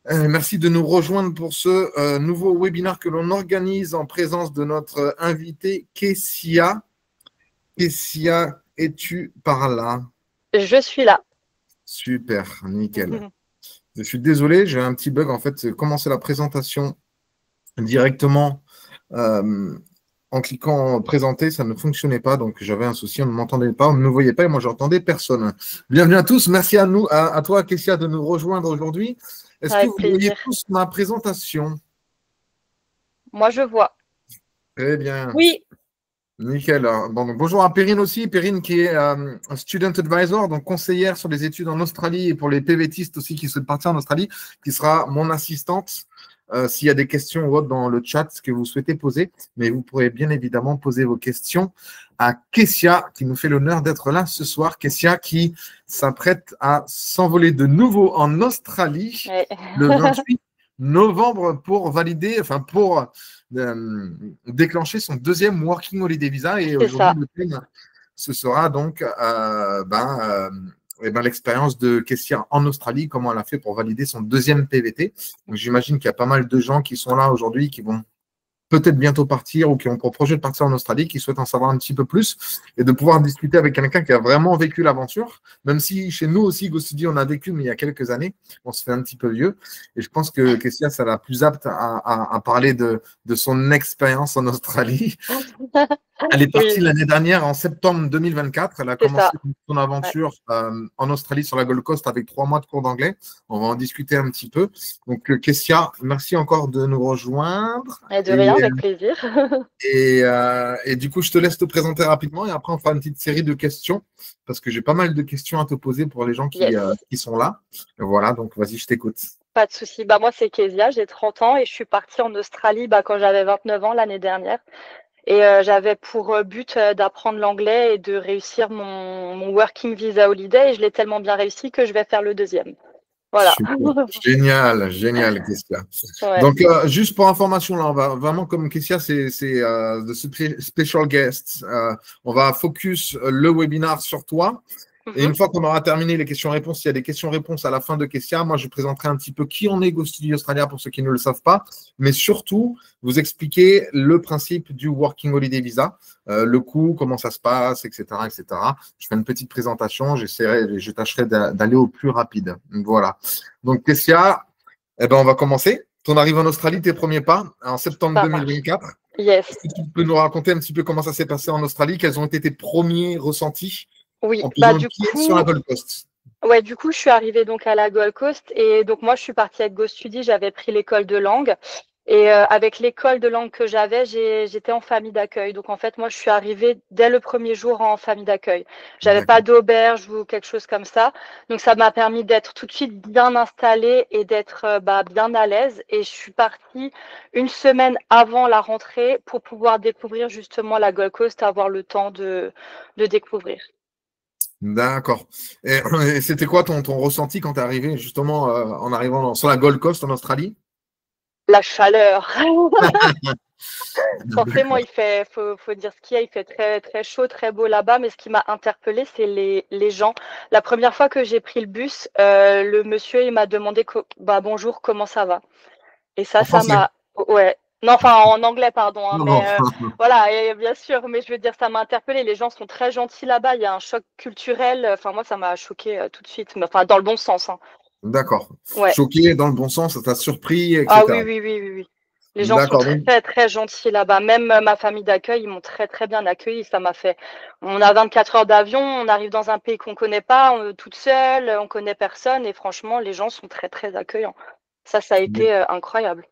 Merci de nous rejoindre pour ce nouveau webinaire que l'on organise en présence de notre invité Kessia. Kessia, es-tu par là? Je suis là. Super, nickel. Je suis désolé, j'ai un petit bug. En fait, commencer la présentation directement en cliquant présenter, ça ne fonctionnait pas. Donc, j'avais un souci, on ne m'entendait pas, on ne me voyait pas et moi, j'entendais personne. Bienvenue à tous. Merci à toi, Kessia, de nous rejoindre aujourd'hui. Est-ce que Avec vous voyez plaisir. tous ma présentation? Moi, je vois. Très bien. Oui. Nickel. Bon, donc, bonjour à Perrine aussi. Perrine qui est Student Advisor, donc conseillère sur les études en Australie et pour les PVTistes aussi qui souhaitent partir en Australie, qui sera mon assistante s'il y a des questions ou autres dans le chat que vous souhaitez poser. Mais vous pourrez bien évidemment poser vos questions à Kessia qui nous fait l'honneur d'être là ce soir. Kessia qui s'apprête à s'envoler de nouveau en Australie Ouais. le 28 novembre pour valider, enfin pour déclencher son deuxième Working Holiday Visa. Et C'est aujourd'hui, ça. le thème, ce sera donc l'expérience de Kessia en Australie, comment elle a fait pour valider son deuxième PVT. Donc, j'imagine qu'il y a pas mal de gens qui sont là aujourd'hui, qui vont peut-être bientôt partir ou qui ont pour projet de partir en Australie, qui souhaitent en savoir un petit peu plus et de pouvoir discuter avec quelqu'un qui a vraiment vécu l'aventure, même si chez nous aussi, GoStudy, on a vécu, mais il y a quelques années, on se fait un petit peu vieux. Et je pense que Kessia, ça la plus apte à parler de son expérience en Australie. Elle est partie Oui, l'année dernière, en septembre 2024. Elle a c'est ça. commencé son Ouais. aventure en Australie sur la Gold Coast avec 3 mois de cours d'anglais. On va en discuter un petit peu. Donc, Kessia, merci encore de nous rejoindre. Et de rien, avec plaisir. Et du coup, je te laisse te présenter rapidement et après, on fera une petite série de questions parce que j'ai pas mal de questions à te poser pour les gens Yes. qui sont là. Voilà, donc vas-y, je t'écoute. Pas de souci. Moi, c'est Kezia, j'ai 30 ans et je suis partie en Australie quand j'avais 29 ans l'année dernière. Et j'avais pour but d'apprendre l'anglais et de réussir mon Working Visa Holiday. Et je l'ai tellement bien réussi que je vais faire le deuxième. Voilà. Super. Génial, génial, Kessia. Ouais. Donc, juste pour information, là, on va vraiment, comme Kessia, c'est the special guest. On va focus le webinar sur toi. Et une fois qu'on aura terminé les questions-réponses, s'il y a des questions-réponses à la fin de Kessia, moi, je présenterai un petit peu qui on est GoStudy Australia pour ceux qui ne le savent pas, mais surtout, vous expliquer le principe du Working Holiday Visa, le coût, comment ça se passe, etc., etc. Je fais une petite présentation, je tâcherai d'aller au plus rapide. Voilà. Donc, Kessia, on va commencer. Ton arrivée en Australie, tes premiers pas, en septembre Ça marche. 2024. Yes. Est-ce que tu peux nous raconter un petit peu comment ça s'est passé en Australie? Quels ont été tes premiers ressentis Oui. en posant le Du pied sur la coup, Gold Coast? ouais, du coup, je suis arrivée donc à la Gold Coast et donc moi, je suis partie avec GoStudy. J'avais pris l'école de langue et avec l'école de langue que j'étais en famille d'accueil. Donc en fait, moi, je suis arrivée dès le premier jour en famille d'accueil. J'avais pas d'auberge ou quelque chose comme ça. Donc ça m'a permis d'être tout de suite bien installée et d'être bien à l'aise. Et je suis partie une semaine avant la rentrée pour pouvoir découvrir justement la Gold Coast, avoir le temps de découvrir. D'accord. Et c'était quoi ton ressenti quand tu es arrivé justement en arrivant sur la Gold Coast en Australie? La chaleur. Forcément, D'accord. faut dire ce qu'il y a, il fait très, très chaud, très beau là-bas, mais ce qui m'a interpellée, c'est les gens. La première fois que j'ai pris le bus, le monsieur, il m'a demandé bonjour, comment ça va? Et En ça français? m'a, ouais. Non, enfin, en anglais, pardon, hein, Non, mais non. voilà, et bien sûr, mais je veux dire, ça m'a interpellée. Les gens sont très gentils là-bas, il y a un choc culturel. Enfin, moi, ça m'a choqué tout de suite, mais enfin, dans le bon sens, hein. D'accord. Ouais. Choqué dans le bon sens, ça t'a surpris, Ah etc. oui, oui, oui, oui, oui. Les gens sont D'accord. Donc, très, très gentils là-bas. Même ma famille d'accueil, ils m'ont très, très bien accueilli. Ça m'a fait. On a 24 heures d'avion, on arrive dans un pays qu'on connaît pas, on est toute seule, on connaît personne. Et franchement, les gens sont très, très accueillants. Ça a été incroyable.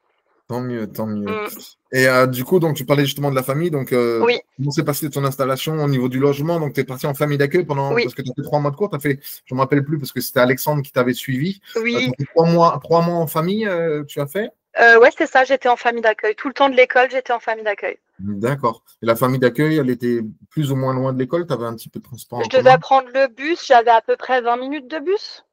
tant mieux, tant mieux. Mm. Et du coup, donc, tu parlais justement de la famille. Donc, Oui, comment s'est passé ton installation au niveau du logement? Donc, tu es parti en famille d'accueil oui, parce que tu as fait 3 mois de cours. T'as fait, je ne me rappelle plus parce que c'était Alexandre qui t'avait suivi. Tu as oui. fait 3 mois en famille, tu as fait? Ouais, c'est ça, j'étais en famille d'accueil. Tout le temps de l'école, j'étais en famille d'accueil. D'accord. Et la famille d'accueil, elle était plus ou moins loin de l'école? Tu avais un petit peu de transport Je en commun? devais prendre le bus, j'avais à peu près 20 minutes de bus.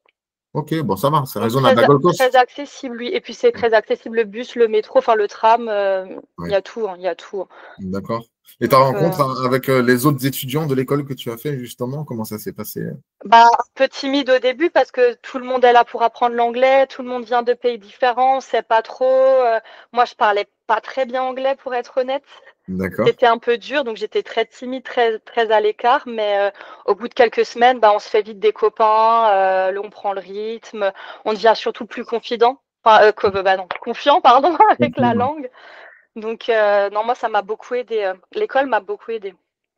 Ok, bon, ça va, c'est Donc raisonnable. La Gold très Coast? accessible, oui. Et puis c'est très accessible le bus, le métro, enfin le tram, il y Oui, a tout, hein, il y a tout. d'accord. Et ta Donc, rencontre avec les autres étudiants de l'école que tu as fait, justement, comment ça s'est passé? bah, un peu timide au début parce que tout le monde est là pour apprendre l'anglais, tout le monde vient de pays différents, on sait pas trop. Moi, je parlais pas très bien anglais pour être honnête. D'accord. C'était un peu dur, donc j'étais très timide, très à l'écart. Mais au bout de quelques semaines, bah, on se fait vite des copains, on prend le rythme, on devient surtout plus confident, enfin, bah non, confiant, pardon, avec la langue. Donc non, moi ça m'a beaucoup aidé. L'école m'a beaucoup aidé.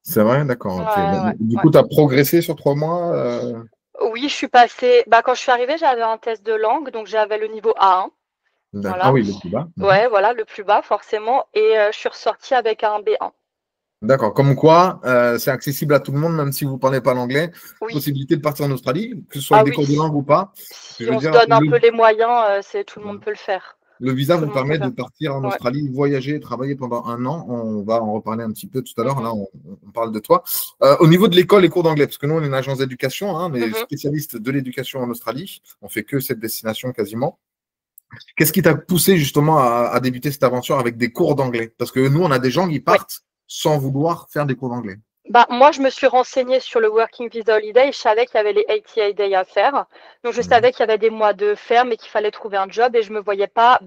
C'est vrai, d'accord, Ouais, ok. Bon, ouais, du ouais. coup, tu as progressé sur 3 mois. Oui, je suis passée. Bah, quand je suis arrivée, j'avais un test de langue, donc j'avais le niveau A1. Ah Voilà. oui, le plus bas. Mhm. Ouais, voilà, le plus bas forcément. Et je suis ressortie avec un B1. D'accord. Comme quoi, c'est accessible à tout le monde, même si vous ne parlez pas l'anglais. Oui. Possibilité de partir en Australie, que ce soit Ah avec des oui. cours de langue ou pas. Parce que Si je veux on se dire, donne un peu les moyens, c'est tout le monde peut le faire. le visa Tout vous le monde peut permet le de faire. partir en Ouais. Australie, voyager, travailler pendant un an. On va en reparler un petit peu tout à l'heure. Mhm. Là, on parle de toi. Au niveau de l'école, les cours d'anglais, parce que nous, on est une agence d'éducation, hein, on est Mhm. spécialiste de l'éducation en Australie. On fait que cette destination quasiment. Qu'est-ce qui t'a poussé justement à débuter cette aventure avec des cours d'anglais? Parce que nous, on a des gens qui Ouais. partent sans vouloir faire des cours d'anglais. Bah, moi, je me suis renseignée sur le Working Visa Holiday. Je savais qu'il y avait les ATA Day à faire. Donc, je Mhm. savais qu'il y avait des mois de ferme et qu'il fallait trouver un job. Et je me voyais pas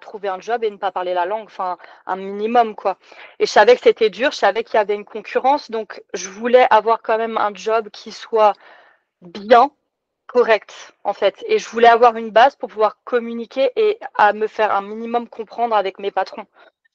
trouver un job et ne pas parler la langue. Enfin, un minimum, quoi. Et je savais que c'était dur. Je savais qu'il y avait une concurrence. Donc, je voulais avoir quand même un job qui soit bien, correct, en fait. Et je voulais avoir une base pour pouvoir communiquer et à me faire un minimum comprendre avec mes patrons.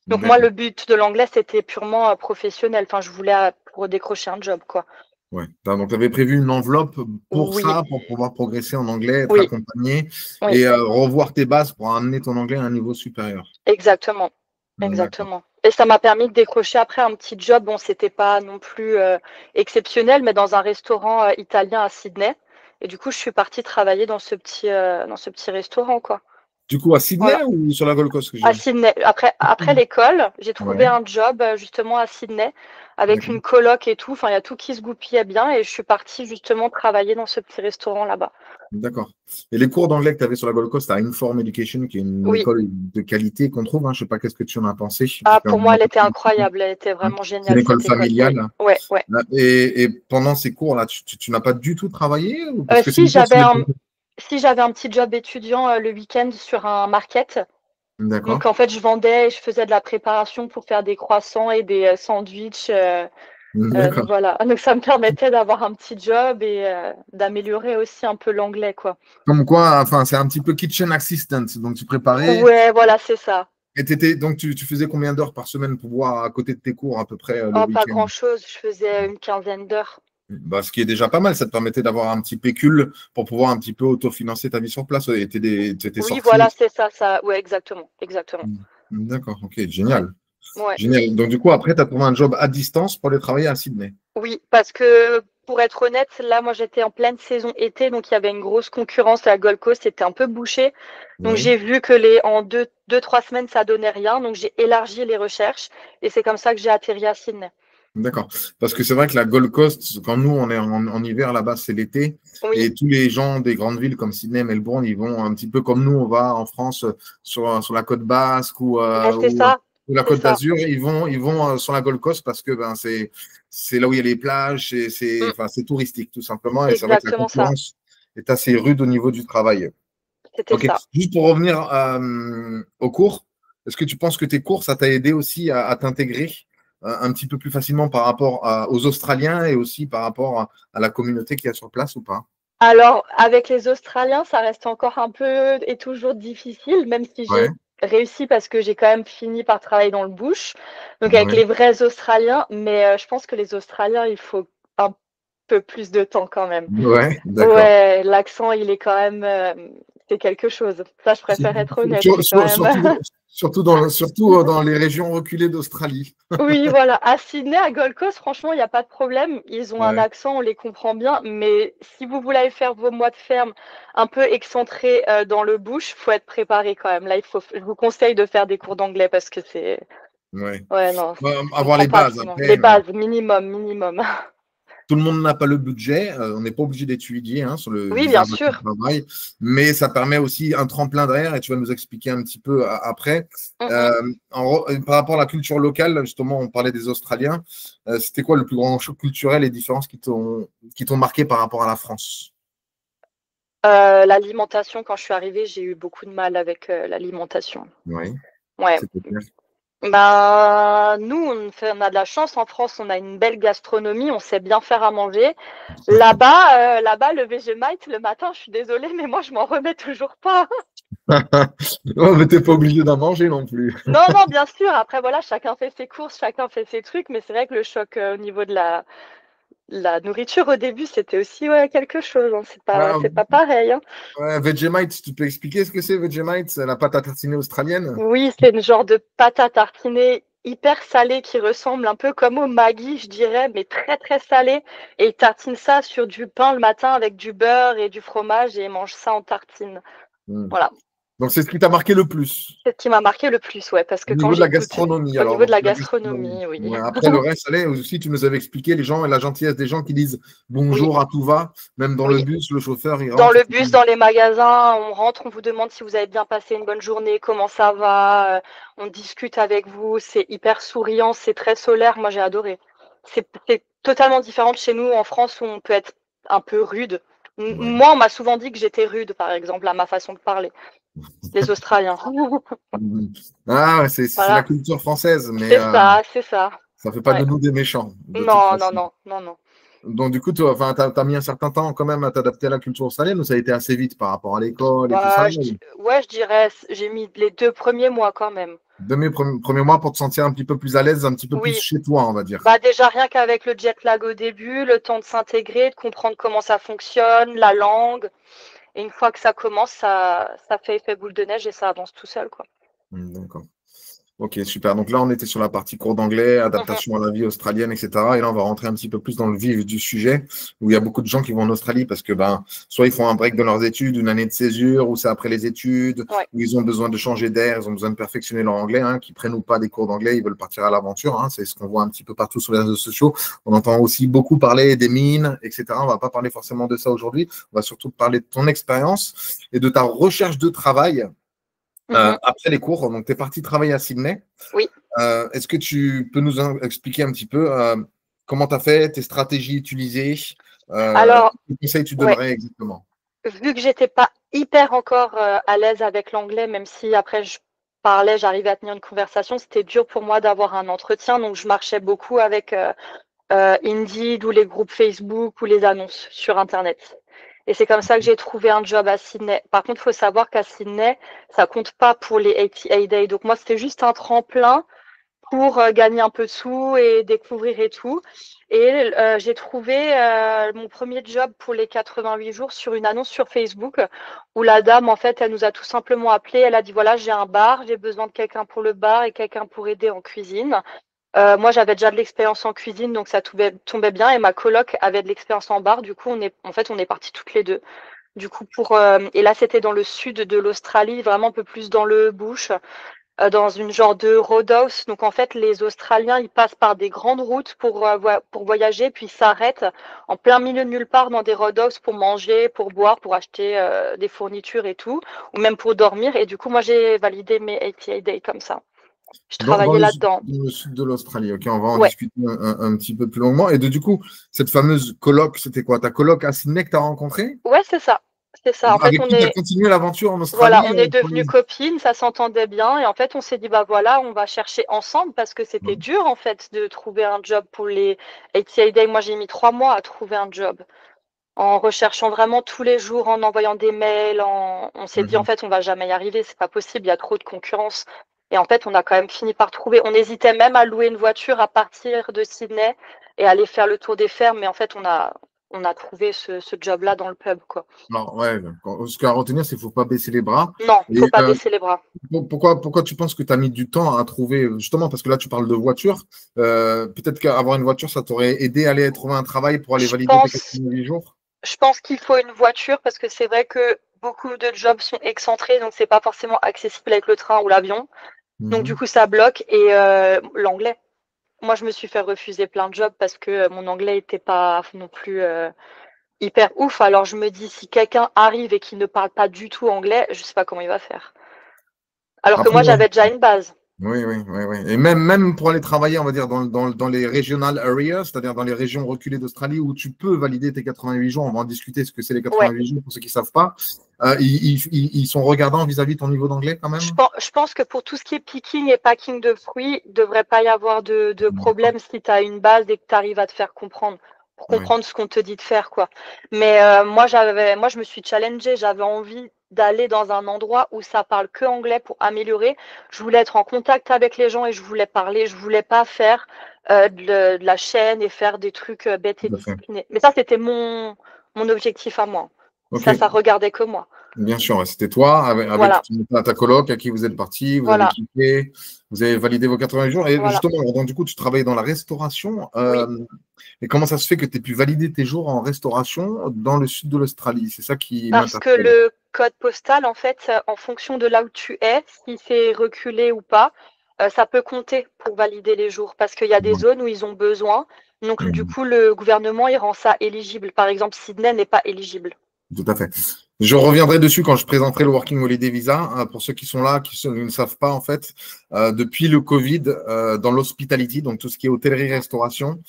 Donc moi, D'accord. le but de l'anglais, c'était purement professionnel. Enfin, je voulais pour décrocher un job, quoi. Ouais. Donc, tu avais prévu une enveloppe pour Oui, ça, pour pouvoir progresser en anglais, être oui, accompagné oui, et revoir tes bases pour amener ton anglais à un niveau supérieur. exactement, D'accord. exactement. Et ça m'a permis de décrocher après un petit job. Bon, c'était pas non plus exceptionnel, mais dans un restaurant italien à Sydney. Et du coup, je suis partie travailler dans ce petit restaurant, quoi. Du coup, à Sydney Voilà. ou sur la Gold Coast que À j'ai? Sydney. Après l'école, j'ai trouvé Ouais, un job justement à Sydney avec d'accord. une coloc et tout. Enfin, il y a tout qui se goupillait bien et je suis partie justement travailler dans ce petit restaurant là-bas. D'accord. Et les cours d'anglais que tu avais sur la Gold Coast à Inform Education, qui est une Oui. école de qualité qu'on trouve, hein, je ne sais pas qu'est-ce que tu en as pensé. Ah, pour moi, elle était incroyable. Elle était vraiment C'est une géniale, école cette école. Oui. familiale. Ouais, ouais. Et pendant ces cours-là, tu n'as pas du tout travaillé parce que c'est Si une course. j'avais un petit job étudiant le week-end sur un market. D'accord. Donc en fait, je vendais et je faisais de la préparation pour faire des croissants et des sandwichs. Donc D'accord. voilà, donc ça me permettait d'avoir un petit job et d'améliorer aussi un peu l'anglais, quoi. Comme quoi, enfin, c'est un petit peu kitchen assistant. Donc, tu préparais. Ouais, voilà, c'est ça. Et donc, tu faisais combien d'heures par semaine pour voir à côté de tes cours à peu près le Oh, pas week-end? grand-chose, je faisais une quinzaine d'heures. Bah, ce qui est déjà pas mal, ça te permettait d'avoir un petit pécule pour pouvoir un petit peu autofinancer ta vie sur place. Et t'étais Oui, sorti. voilà, c'est ça, ça. Ouais, exactement, exactement. D'accord, ok, Ouais, génial. ouais. Génial. Donc, du coup, après, tu as trouvé un job à distance pour aller travailler à Sydney. Oui, parce que pour être honnête, là, moi, j'étais en pleine saison été, donc il y avait une grosse concurrence à la Gold Coast, c'était un peu bouché. Donc Oui. j'ai vu que en deux, 3 semaines, ça donnait rien, donc j'ai élargi les recherches et c'est comme ça que j'ai atterri à Sydney. D'accord. Parce que c'est vrai que la Gold Coast, quand nous, on est en hiver là-bas, c'est l'été. Oui, Et tous les gens des grandes villes comme Sydney, Melbourne, ils vont un petit peu comme nous, on va en France sur la côte basque ouais, ou la c'est côte ça. d'Azur. Ils vont sur la Gold Coast parce que ben, c'est là où il y a les plages, Mm, enfin, c'est touristique tout simplement. Et c'est vrai que la exactement ça. concurrence est assez rude au niveau du travail. C'était Ok. ça. Juste pour revenir aux cours, est-ce que tu penses que tes cours, ça t'a aidé aussi à t'intégrer un petit peu plus facilement par rapport aux Australiens et aussi par rapport à la communauté qu'il y a sur place ou pas? Alors, avec les Australiens, ça reste encore un peu et toujours difficile, même si Ouais, j'ai réussi parce que j'ai quand même fini par travailler dans le bush, donc avec ouais, les vrais Australiens. Mais je pense que les Australiens, il faut un peu plus de temps quand même. ouais, d'accord. Ouais, l'accent, il est quand même, c'est quelque chose. Ça, je préfère être honnête, Sur- c'est quand sur- même. Surtout, surtout dans les régions reculées d'Australie. Oui, voilà. À Sydney, à Gold Coast, franchement, il n'y a pas de problème. Ils ont un Ouais, accent, on les comprend bien. Mais si vous voulez aller faire vos mois de ferme un peu excentrés dans le bush, faut être préparé quand même. Là, je vous conseille de faire des cours d'anglais parce que c'est, ouais. ouais, non, Bah, je avoir comprends les pas bases sinon. après. Les bases, minimum, minimum. Tout le monde n'a pas le budget. On n'est pas obligé d'étudier sur le Oui, visa bien de sûr. travail, mais ça permet aussi un tremplin d'air et tu vas nous expliquer un petit peu après. Mhm. Par rapport à la culture locale, justement, on parlait des Australiens. C'était quoi le plus grand choc culturel et différences qui t'ont marqué par rapport à la France? L'alimentation, quand je suis arrivée, j'ai eu beaucoup de mal avec l'alimentation. Oui, Ouais. c'était clair. Ben, nous, on a de la chance en France, on a une belle gastronomie, on sait bien faire à manger. Là-bas, le Vegemite, le matin, je suis désolée, mais moi, je m'en remets toujours pas. Oh, mais t'es pas obligé d'en manger non plus. Non, non, bien sûr. Après, voilà, chacun fait ses courses, chacun fait ses trucs, mais c'est vrai que le choc au niveau de la nourriture au début, c'était aussi quelque chose. Hein. C'est pas pareil. Hein. Vegemite, tu peux expliquer ce que c'est Vegemite? C'est la pâte à tartiner australienne? Oui, c'est une genre de pâte à tartiner hyper salée qui ressemble un peu comme au Maggi, je dirais, mais très très salée. Et ils tartinent ça sur du pain le matin avec du beurre et du fromage et ils mangent ça en tartine. Hmm. Voilà. Donc, c'est ce qui t'a marqué le plus C'est ce qui m'a marqué le plus, ouais, parce que au quand niveau de la j'ai goûté, gastronomie. au Alors, niveau de donc, la la gastronomie. gastronomie, oui. Ouais, après, le reste, allez, aussi, tu nous avais expliqué les gens et la gentillesse des gens qui disent Oui, bonjour à tout va. Même dans le oui. bus, le chauffeur, il Dans rentre. le bus, dans les magasins, on rentre, on vous demande si vous avez bien passé une bonne journée, comment ça va, on discute avec vous, c'est hyper souriant, c'est très solaire, moi j'ai adoré. C'est totalement différent de chez nous en France où on peut être un peu rude. Ouais. Moi, on m'a souvent dit que j'étais rude, par exemple, à ma façon de parler, les Australiens. Mhm. Ah, ouais, c'est la Voilà, culture française, mais c'est ça, c'est ça. ça fait pas de Ouais. nous des méchants, de toute Non, non, façon. non, non, non. Donc, du coup, toi, enfin, t'as mis un certain temps quand même à t'adapter à la culture australienne ou ça a été assez vite par rapport à l'école et tout ça? Bah, ouais, je dirais, j'ai mis les 2 premiers mois quand même. Premiers mois pour te sentir un petit peu plus à l'aise, un petit peu plus Oui, chez toi, on va dire. bah déjà rien qu'avec le jet lag au début, le temps de s'intégrer, de comprendre comment ça fonctionne, la langue. Et une fois que ça commence, ça fait effet boule de neige et ça avance tout seul, quoi. D'accord. Ok, super. Donc là, on était sur la partie cours d'anglais, Mhm. adaptation à la vie australienne, etc. Et là, on va rentrer un petit peu plus dans le vif du sujet, où il y a beaucoup de gens qui vont en Australie parce que, soit ils font un break de leurs études, une année de césure, ou c'est après les études, Ouais. ou ils ont besoin de changer d'air, ils ont besoin de perfectionner leur anglais, qui prennent ou pas des cours d'anglais, ils veulent partir à l'aventure. C'est ce qu'on voit un petit peu partout sur les réseaux sociaux. On entend aussi beaucoup parler des mines, etc. On va pas parler forcément de ça aujourd'hui. On va surtout parler de ton expérience et de ta recherche de travail. Mhm. Après les cours, donc tu es parti travailler à Sydney. Oui. Est-ce que tu peux nous expliquer un petit peu comment tu as fait, tes stratégies utilisées, Alors, quels conseils tu ouais, donnerais exactement? vu que j'étais pas hyper encore à l'aise avec l'anglais, même si après je parlais, j'arrivais à tenir une conversation, c'était dur pour moi d'avoir un entretien, donc je marchais beaucoup avec Indeed ou les groupes Facebook ou les annonces sur Internet. Et c'est comme ça que j'ai trouvé un job à Sydney. Par contre, il faut savoir qu'à Sydney, ça compte pas pour les 88 Days. Donc moi, c'était juste un tremplin pour gagner un peu de sous et découvrir et tout. Et j'ai trouvé mon premier job pour les 88 jours sur une annonce sur Facebook où la dame, en fait, elle nous a tout simplement appelé. Elle a dit, voilà, j'ai un bar, j'ai besoin de quelqu'un pour le bar et quelqu'un pour aider en cuisine. Moi, j'avais déjà de l'expérience en cuisine, donc ça tombait bien. Et ma coloc avait de l'expérience en bar. Du coup, on est parties toutes les deux. Du coup, et là, c'était dans le sud de l'Australie, vraiment un peu plus dans le bush, dans une genre de roadhouse. Donc, en fait, les Australiens, ils passent par des grandes routes pour voyager, puis s'arrêtent en plein milieu de nulle part dans des roadhouses pour manger, pour boire, pour acheter des fournitures et tout, ou même pour dormir. Et du coup, moi, j'ai validé mes 88 days comme ça. Je Dans travaillais là-dedans. le sud de l'Australie, ok, on va en Ouais. discuter un petit peu plus longuement. Et du coup, cette fameuse coloc, c'était quoi? Ta coloc à Sydney que tu as rencontrée? Ouais, c'est ça. C'est ça. En fait, Avec qui tu as continué l'aventure en voilà, Australie on est devenues copines, ça s'entendait bien. Et en fait, on s'est dit, bah voilà, on va chercher ensemble parce que c'était dur, en fait, de trouver un job pour les 88 Days. Moi, j'ai mis 3 mois à trouver un job. En recherchant vraiment tous les jours, en envoyant des mails, on s'est dit, en Mhm. fait, on va jamais y arriver, c'est pas possible, il y a trop de concurrence. Et en fait, on a quand même fini par trouver. On hésitait même à louer une voiture à partir de Sydney et aller faire le tour des fermes. Mais en fait, on a trouvé ce job-là dans le pub, quoi. Alors, ouais, ce qu'il y a à retenir, c'est qu'il ne faut pas baisser les bras. Non, Et faut pas baisser les bras. pourquoi tu penses que tu as mis du temps à trouver, justement, parce que là, tu parles de voiture, peut-être qu'avoir une voiture, ça t'aurait aidé à aller trouver un travail pour aller Je valider tes pense, 88 jours? je pense qu'il faut une voiture parce que c'est vrai que beaucoup de jobs sont excentrés, donc c'est pas forcément accessible avec le train ou l'avion. Donc du Mhm. coup, ça bloque et l'anglais. moi, je me suis fait refuser plein de jobs parce que mon anglais n'était pas non plus hyper ouf. Alors, je me dis, si quelqu'un arrive et qui ne parle pas du tout anglais, je sais pas comment il va faire. Alors que Après, moi, j'avais déjà une base. oui, oui, oui, oui. Et même pour aller travailler, on va dire, dans les regional areas, c'est-à-dire dans les régions reculées d'Australie où tu peux valider tes 88 jours, on va en discuter ce que c'est les Ouais. 88 jours pour ceux qui ne savent pas. Ils sont regardants vis-à-vis de ton niveau d'anglais quand même? Je pense que pour tout ce qui est picking et packing de fruits, il ne devrait pas y avoir de problème si tu as une base et que tu arrives à te faire comprendre, pour comprendre ce qu'on te dit de faire, quoi. Mais moi, je me suis challengée, j'avais envie d'aller dans un endroit où ça parle que anglais pour améliorer. Je voulais être en contact avec les gens et je voulais parler. Je voulais pas faire de la chaîne et faire des trucs bêtes et disciplinés. Mais ça, c'était mon objectif à moi. Okay. Ça regardait que moi. Bien sûr, c'était toi avec Voilà. ta coloc à qui vous êtes parti, vous avez quitté, vous avez validé vos 88 jours. Et justement, donc, du coup, tu travaillais dans la restauration. Et comment ça se fait que tu aies pu valider tes jours en restauration dans le sud de l'Australie? C'est ça qui m'intéresse. Parce que le code postal, en fait, en fonction de là où tu es, si c'est reculé ou pas, ça peut compter pour valider les jours. Parce qu'il y a des zones où ils ont besoin. Donc, du coup, le gouvernement, il rend ça éligible. Par exemple, Sydney n'est pas éligible. Tout à fait. Je reviendrai dessus quand je présenterai le Working Holiday Visa. Pour ceux qui sont là, qui ne savent pas, en fait, depuis le Covid, dans l'hospitality, donc tout ce qui est hôtellerie-restauration,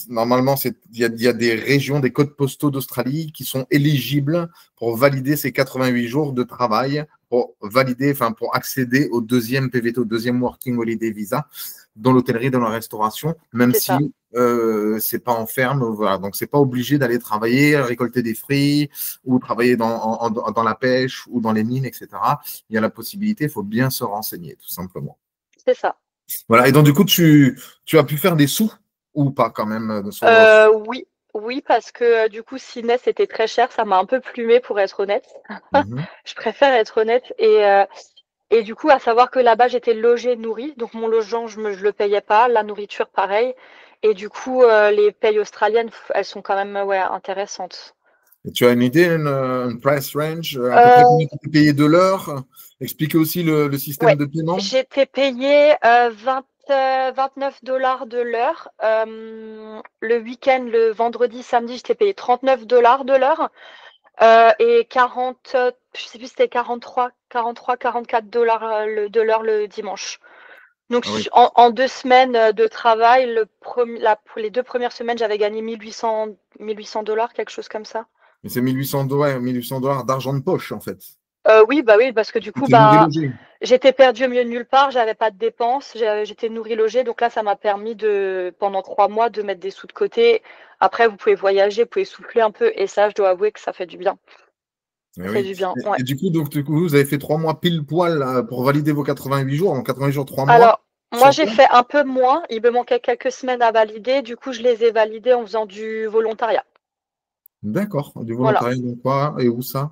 normalement, il y a des régions, des codes postaux d'Australie qui sont éligibles pour valider ces 88 jours de travail, pour accéder au deuxième PVT, au deuxième Working Holiday Visa, dans l'hôtellerie, dans la restauration, même si c'est pas en ferme. Voilà. Donc, c'est pas obligé d'aller travailler, récolter des fruits ou travailler dans la pêche ou dans les mines, etc. Il y a la possibilité, il faut bien se renseigner, tout simplement. C'est ça. Voilà. Et donc, du coup, tu as pu faire des sous ou pas quand même Oui, parce que du coup, Sydney, c'était très cher. Ça m'a un peu plumé, pour être honnête. Je préfère être honnête. Et du coup, à savoir que là-bas, j'étais logée, nourrie. Donc, mon logement, je le payais pas. La nourriture, pareil. Et du coup, les payes australiennes, elles sont quand même intéressantes. Et tu as une idée, une price range, à peu près combien tu es payé de l'heure? Expliquez aussi le système de paiement. J'étais payée 29 $ de l'heure. Le week-end, le vendredi, samedi, j'étais payée 39 $ de l'heure. Et 40, je sais plus, c'était 44 $ de l'heure le dimanche. Donc, en 2 semaines de travail, les 2 premières semaines, j'avais gagné 1800 $, quelque chose comme ça. Mais c'est 1800 $ d'argent de poche, en fait. Oui, parce que du coup, j'étais perdue au milieu de nulle part, j'avais pas de dépenses, j'étais nourrie, logée. Donc là, ça m'a permis pendant 3 mois, de mettre des sous de côté. Après, vous pouvez voyager, vous pouvez souffler un peu. Et ça, je dois avouer que ça fait du bien. Ça fait du bien. Et du coup, vous avez fait 3 mois pile poil pour valider vos 88 jours. Donc 88 jours, 3 mois. Alors, moi, j'ai fait un peu moins. Il me manquait quelques semaines à valider. Du coup, je les ai validés en faisant du volontariat. D'accord. Du volontariat, donc quoi? Et où ça?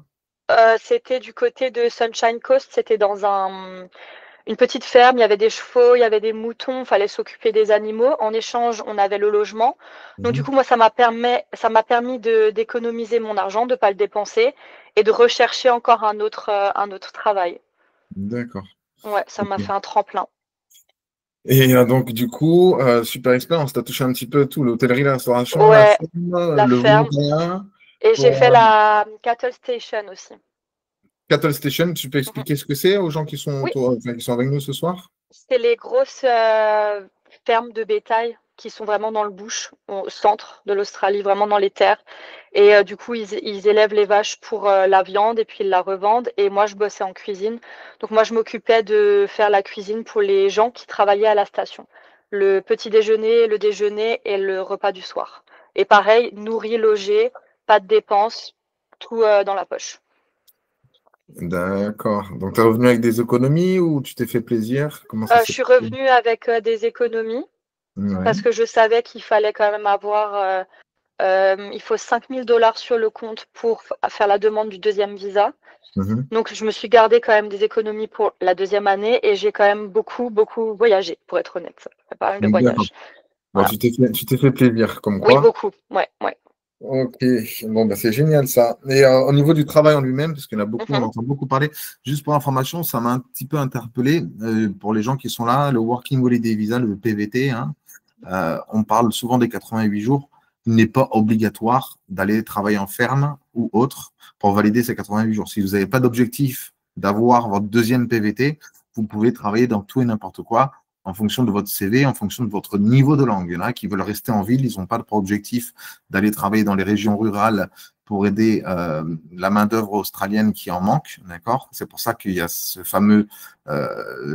C'était du côté de Sunshine Coast. C'était dans une petite ferme. Il y avait des chevaux, il y avait des moutons. Il fallait s'occuper des animaux. En échange, on avait le logement. Donc, du coup, moi, ça m'a permis d'économiser mon argent, de ne pas le dépenser et de rechercher encore un autre travail. D'accord. Ouais, ça m'a fait un tremplin. Et donc, du coup, super expérience. Tu as touché un petit peu tout, l'hôtellerie, la restauration, la le ferme. volontariat. Et j'ai fait la cattle station aussi. Cattle station, tu peux expliquer ce que c'est aux gens qui sont avec nous ce soir? C'est les grosses fermes de bétail qui sont vraiment dans le bush, au centre de l'Australie, vraiment dans les terres. Et du coup, ils élèvent les vaches pour la viande et puis ils la revendent. Et moi, je bossais en cuisine. Donc moi, je m'occupais de faire la cuisine pour les gens qui travaillaient à la station. Le petit déjeuner, le déjeuner et le repas du soir. Et pareil, nourri, logé, pas de dépenses, tout dans la poche. D'accord. Donc, tu es revenu avec des économies ou tu t'es fait plaisir? Je suis revenue avec des économies parce que je savais qu'il fallait quand même avoir... il faut 5 000 $ sur le compte pour faire la demande du deuxième visa. Donc, je me suis gardé quand même des économies pour la deuxième année et j'ai quand même beaucoup, beaucoup voyagé, pour être honnête. Pas mal de voyages. Voilà. Tu t'es fait plaisir, comme quoi? Oui, beaucoup. Ouais. Ok, bon, c'est génial ça. Et au niveau du travail en lui-même, parce qu'il y en a beaucoup, on entend beaucoup parler, juste pour information, ça m'a un petit peu interpellé pour les gens qui sont là, le Working Holiday Visa, le PVT, on parle souvent des 88 jours. Il n'est pas obligatoire d'aller travailler en ferme ou autre pour valider ces 88 jours. Si vous n'avez pas d'objectif d'avoir votre deuxième PVT, vous pouvez travailler dans tout et n'importe quoi en fonction de votre CV, en fonction de votre niveau de langue. Il y en a qui veulent rester en ville, ils n'ont pas pour objectif d'aller travailler dans les régions rurales pour aider la main-d'œuvre australienne qui en manque, d'accord? C'est pour ça qu'il y a ce fameux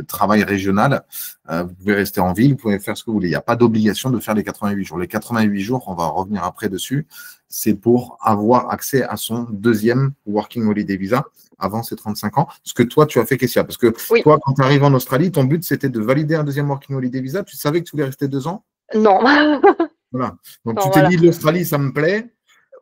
travail régional. Vous pouvez rester en ville, vous pouvez faire ce que vous voulez. Il n'y a pas d'obligation de faire les 88 jours. Les 88 jours, on va revenir après dessus, c'est pour avoir accès à son deuxième Working Holiday Visa avant ses 35 ans. Ce que toi, tu as fait, Kessia. Parce que toi, quand tu arrives en Australie, ton but, c'était de valider un deuxième Working Holiday Visa. Tu savais que tu voulais rester 2 ans? Non. Voilà. Donc, Non, tu t'es voilà. dit, l'Australie, ça me plaît.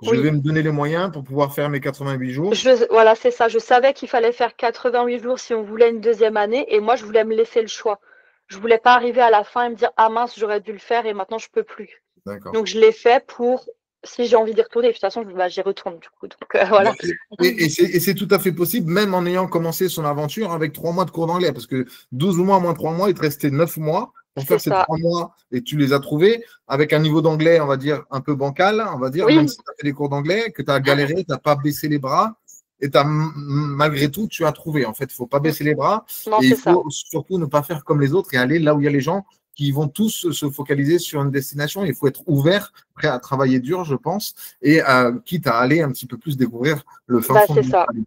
Je Oui. vais me donner les moyens pour pouvoir faire mes 88 jours. Voilà, c'est ça. Je savais qu'il fallait faire 88 jours si on voulait une deuxième année et moi, je voulais me laisser le choix. Je voulais pas arriver à la fin et me dire, ah mince, j'aurais dû le faire et maintenant, je peux plus. D'accord. Donc, je l'ai fait pour, si j'ai envie d'y retourner, de toute façon, j'y retourne du coup. Donc, voilà. Et c'est tout à fait possible, même en ayant commencé son aventure avec 3 mois de cours d'anglais, parce que 12 mois moins 3 mois, il te restait 9 mois pour faire ces 3 mois et tu les as trouvés avec un niveau d'anglais, on va dire, un peu bancal, on va dire, Oui. même si tu as fait des cours d'anglais, que tu as galéré, tu n'as pas baissé les bras. Et malgré tout, tu as trouvé. En fait, il ne faut pas baisser les bras. Non, Et il c'est ça. faut surtout ne pas faire comme les autres et aller là où il y a les gens qui vont tous se focaliser sur une destination. Il faut être ouvert, prêt à travailler dur, je pense, et quitte à aller un petit peu plus découvrir le fin fond de l'Australie.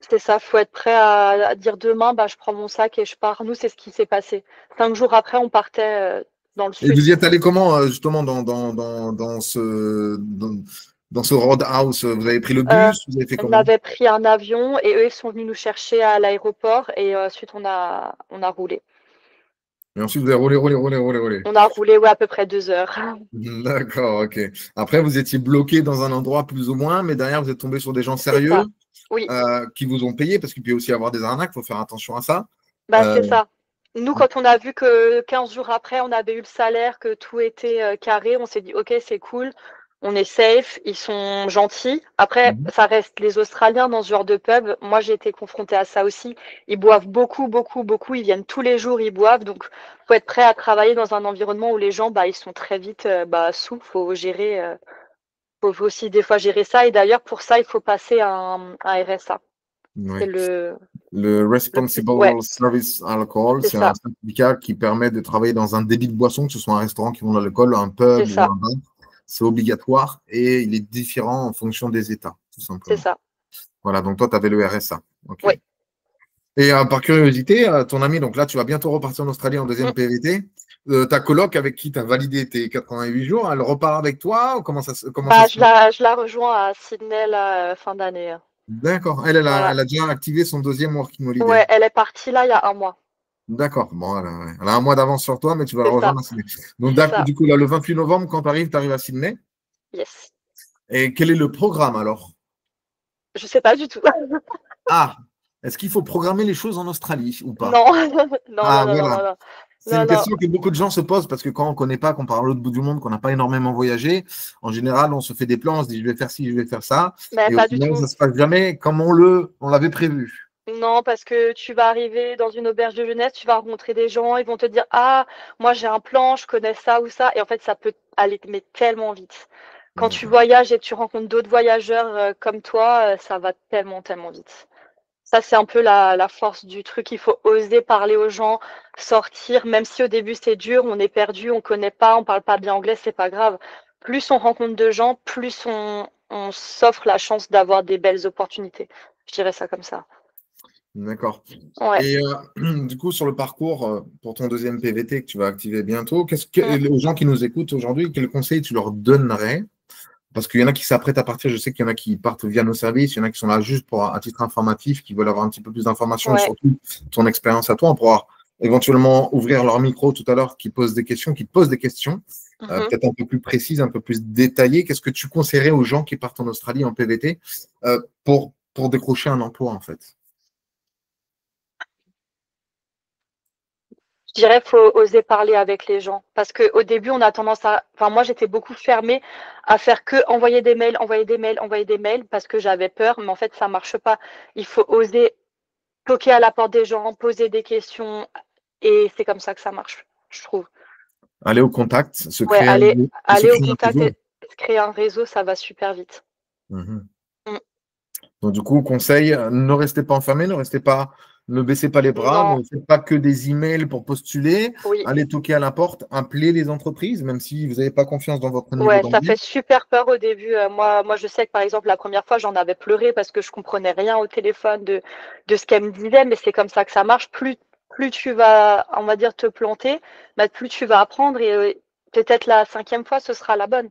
C'est ça, faut être prêt à dire demain, je prends mon sac et je pars. Nous, c'est ce qui s'est passé. 5 jours après, on partait dans le Et sud. vous y êtes allé comment, justement, dans ce roadhouse? Vous avez pris le bus? Vous avez fait On comment? avait pris un avion et eux, ils sont venus nous chercher à l'aéroport et ensuite, on a roulé. Et ensuite, vous avez roulé. On a roulé, ouais, à peu près 2 heures. D'accord, ok. Après, vous étiez bloqué dans un endroit plus ou moins, mais derrière, vous êtes tombé sur des gens sérieux Oui. qui vous ont payé, parce qu'il peut aussi y avoir des arnaques, il faut faire attention à ça. C'est ça. Nous, quand on a vu que 15 jours après, on avait eu le salaire, que tout était carré, on s'est dit, OK, c'est cool, on est safe, ils sont gentils. Après, ça reste les Australiens dans ce genre de pub. Moi, j'ai été confrontée à ça aussi. Ils boivent beaucoup, beaucoup, beaucoup. Ils viennent tous les jours, ils boivent. Donc, faut être prêt à travailler dans un environnement où les gens, ils sont très vite sous. Faut gérer, faut aussi des fois gérer ça. Et d'ailleurs, pour ça, il faut passer un RSA. Ouais. C'est le Responsible Service Alcohol, c'est un certificat qui permet de travailler dans un débit de boisson, que ce soit un restaurant qui vend de l'alcool, un pub ou un bar. C'est obligatoire et il est différent en fonction des États, tout simplement. C'est ça. Voilà, donc toi, tu avais le RSA. Okay. Oui. Et par curiosité, ton ami, donc là, tu vas bientôt repartir en Australie en deuxième PVT. Ta coloc avec qui tu as validé tes 88 jours, elle repart avec toi ou comment ça se je la rejoins à Sydney la fin d'année. D'accord. Elle a déjà activé son deuxième Working Holiday. Ouais, elle est partie là il y a 1 mois. D'accord. Bon, elle a 1 mois d'avance sur toi, mais tu vas la rejoindre à Sydney. Donc, du coup, là, le 28 novembre, quand tu arrives à Sydney. Yes. Et quel est le programme alors? Je ne sais pas du tout. Ah, est-ce qu'il faut programmer les choses en Australie ou pas? Non, non. C'est une question que beaucoup de gens se posent parce que quand on ne connaît pas, qu'on part à l'autre bout du monde, qu'on n'a pas énormément voyagé, en général, on se fait des plans, on se dit je vais faire ci, je vais faire ça. Mais et pas au final, du tout. ça ne se passe jamais comme on l'avait prévu. Non, parce que tu vas arriver dans une auberge de jeunesse, tu vas rencontrer des gens, ils vont te dire ah, moi j'ai un plan, je connais ça ou ça. Et en fait, ça peut aller mais tellement vite. Quand tu voyages et que tu rencontres d'autres voyageurs comme toi, ça va tellement, tellement vite. Ça, c'est un peu la force du truc. Il faut oser parler aux gens, sortir, même si au début c'est dur, on est perdu, on connaît pas, on parle pas bien anglais, c'est pas grave. Plus on rencontre de gens, plus on s'offre la chance d'avoir des belles opportunités. Je dirais ça comme ça. D'accord. Ouais. Et du coup, sur le parcours pour ton deuxième PVT que tu vas activer bientôt, aux gens qui nous écoutent aujourd'hui, quels conseils tu leur donnerais? Parce qu'il y en a qui s'apprêtent à partir, je sais qu'il y en a qui partent via nos services, il y en a qui sont là juste à titre informatif, qui veulent avoir un petit peu plus d'informations, et surtout ton expérience à toi. On pourra éventuellement ouvrir leur micro tout à l'heure, qui te posent des questions, peut-être un peu plus précises, un peu plus détaillées. Qu'est-ce que tu conseillerais aux gens qui partent en Australie en PVT pour décrocher un emploi, en fait? Je dirais qu'il faut oser parler avec les gens. Parce qu'au début, on a tendance à. Enfin, moi, j'étais beaucoup fermée à faire que envoyer des mails, parce que j'avais peur. Mais en fait, ça ne marche pas. Il faut oser toquer à la porte des gens, poser des questions. Et c'est comme ça que ça marche, je trouve. Aller au contact, se Ouais, créer un réseau. aller au contact et se créer un réseau, ça va super vite. Mhm. Mm. Donc, du coup, conseil, ne restez pas enfermés, ne baissez pas les bras, Non, ne faites pas que des emails pour postuler, oui. allez toquer à la porte, appelez les entreprises, même si vous n'avez pas confiance dans votre niveau Ouais, ça d'anglais. fait super peur au début. Moi, je sais que par exemple, la première fois, j'en avais pleuré parce que je comprenais rien au téléphone de ce qu'elle me disait, mais c'est comme ça que ça marche. Plus tu vas, on va dire, te planter, bah, plus tu vas apprendre et peut-être la 5e fois, ce sera la bonne.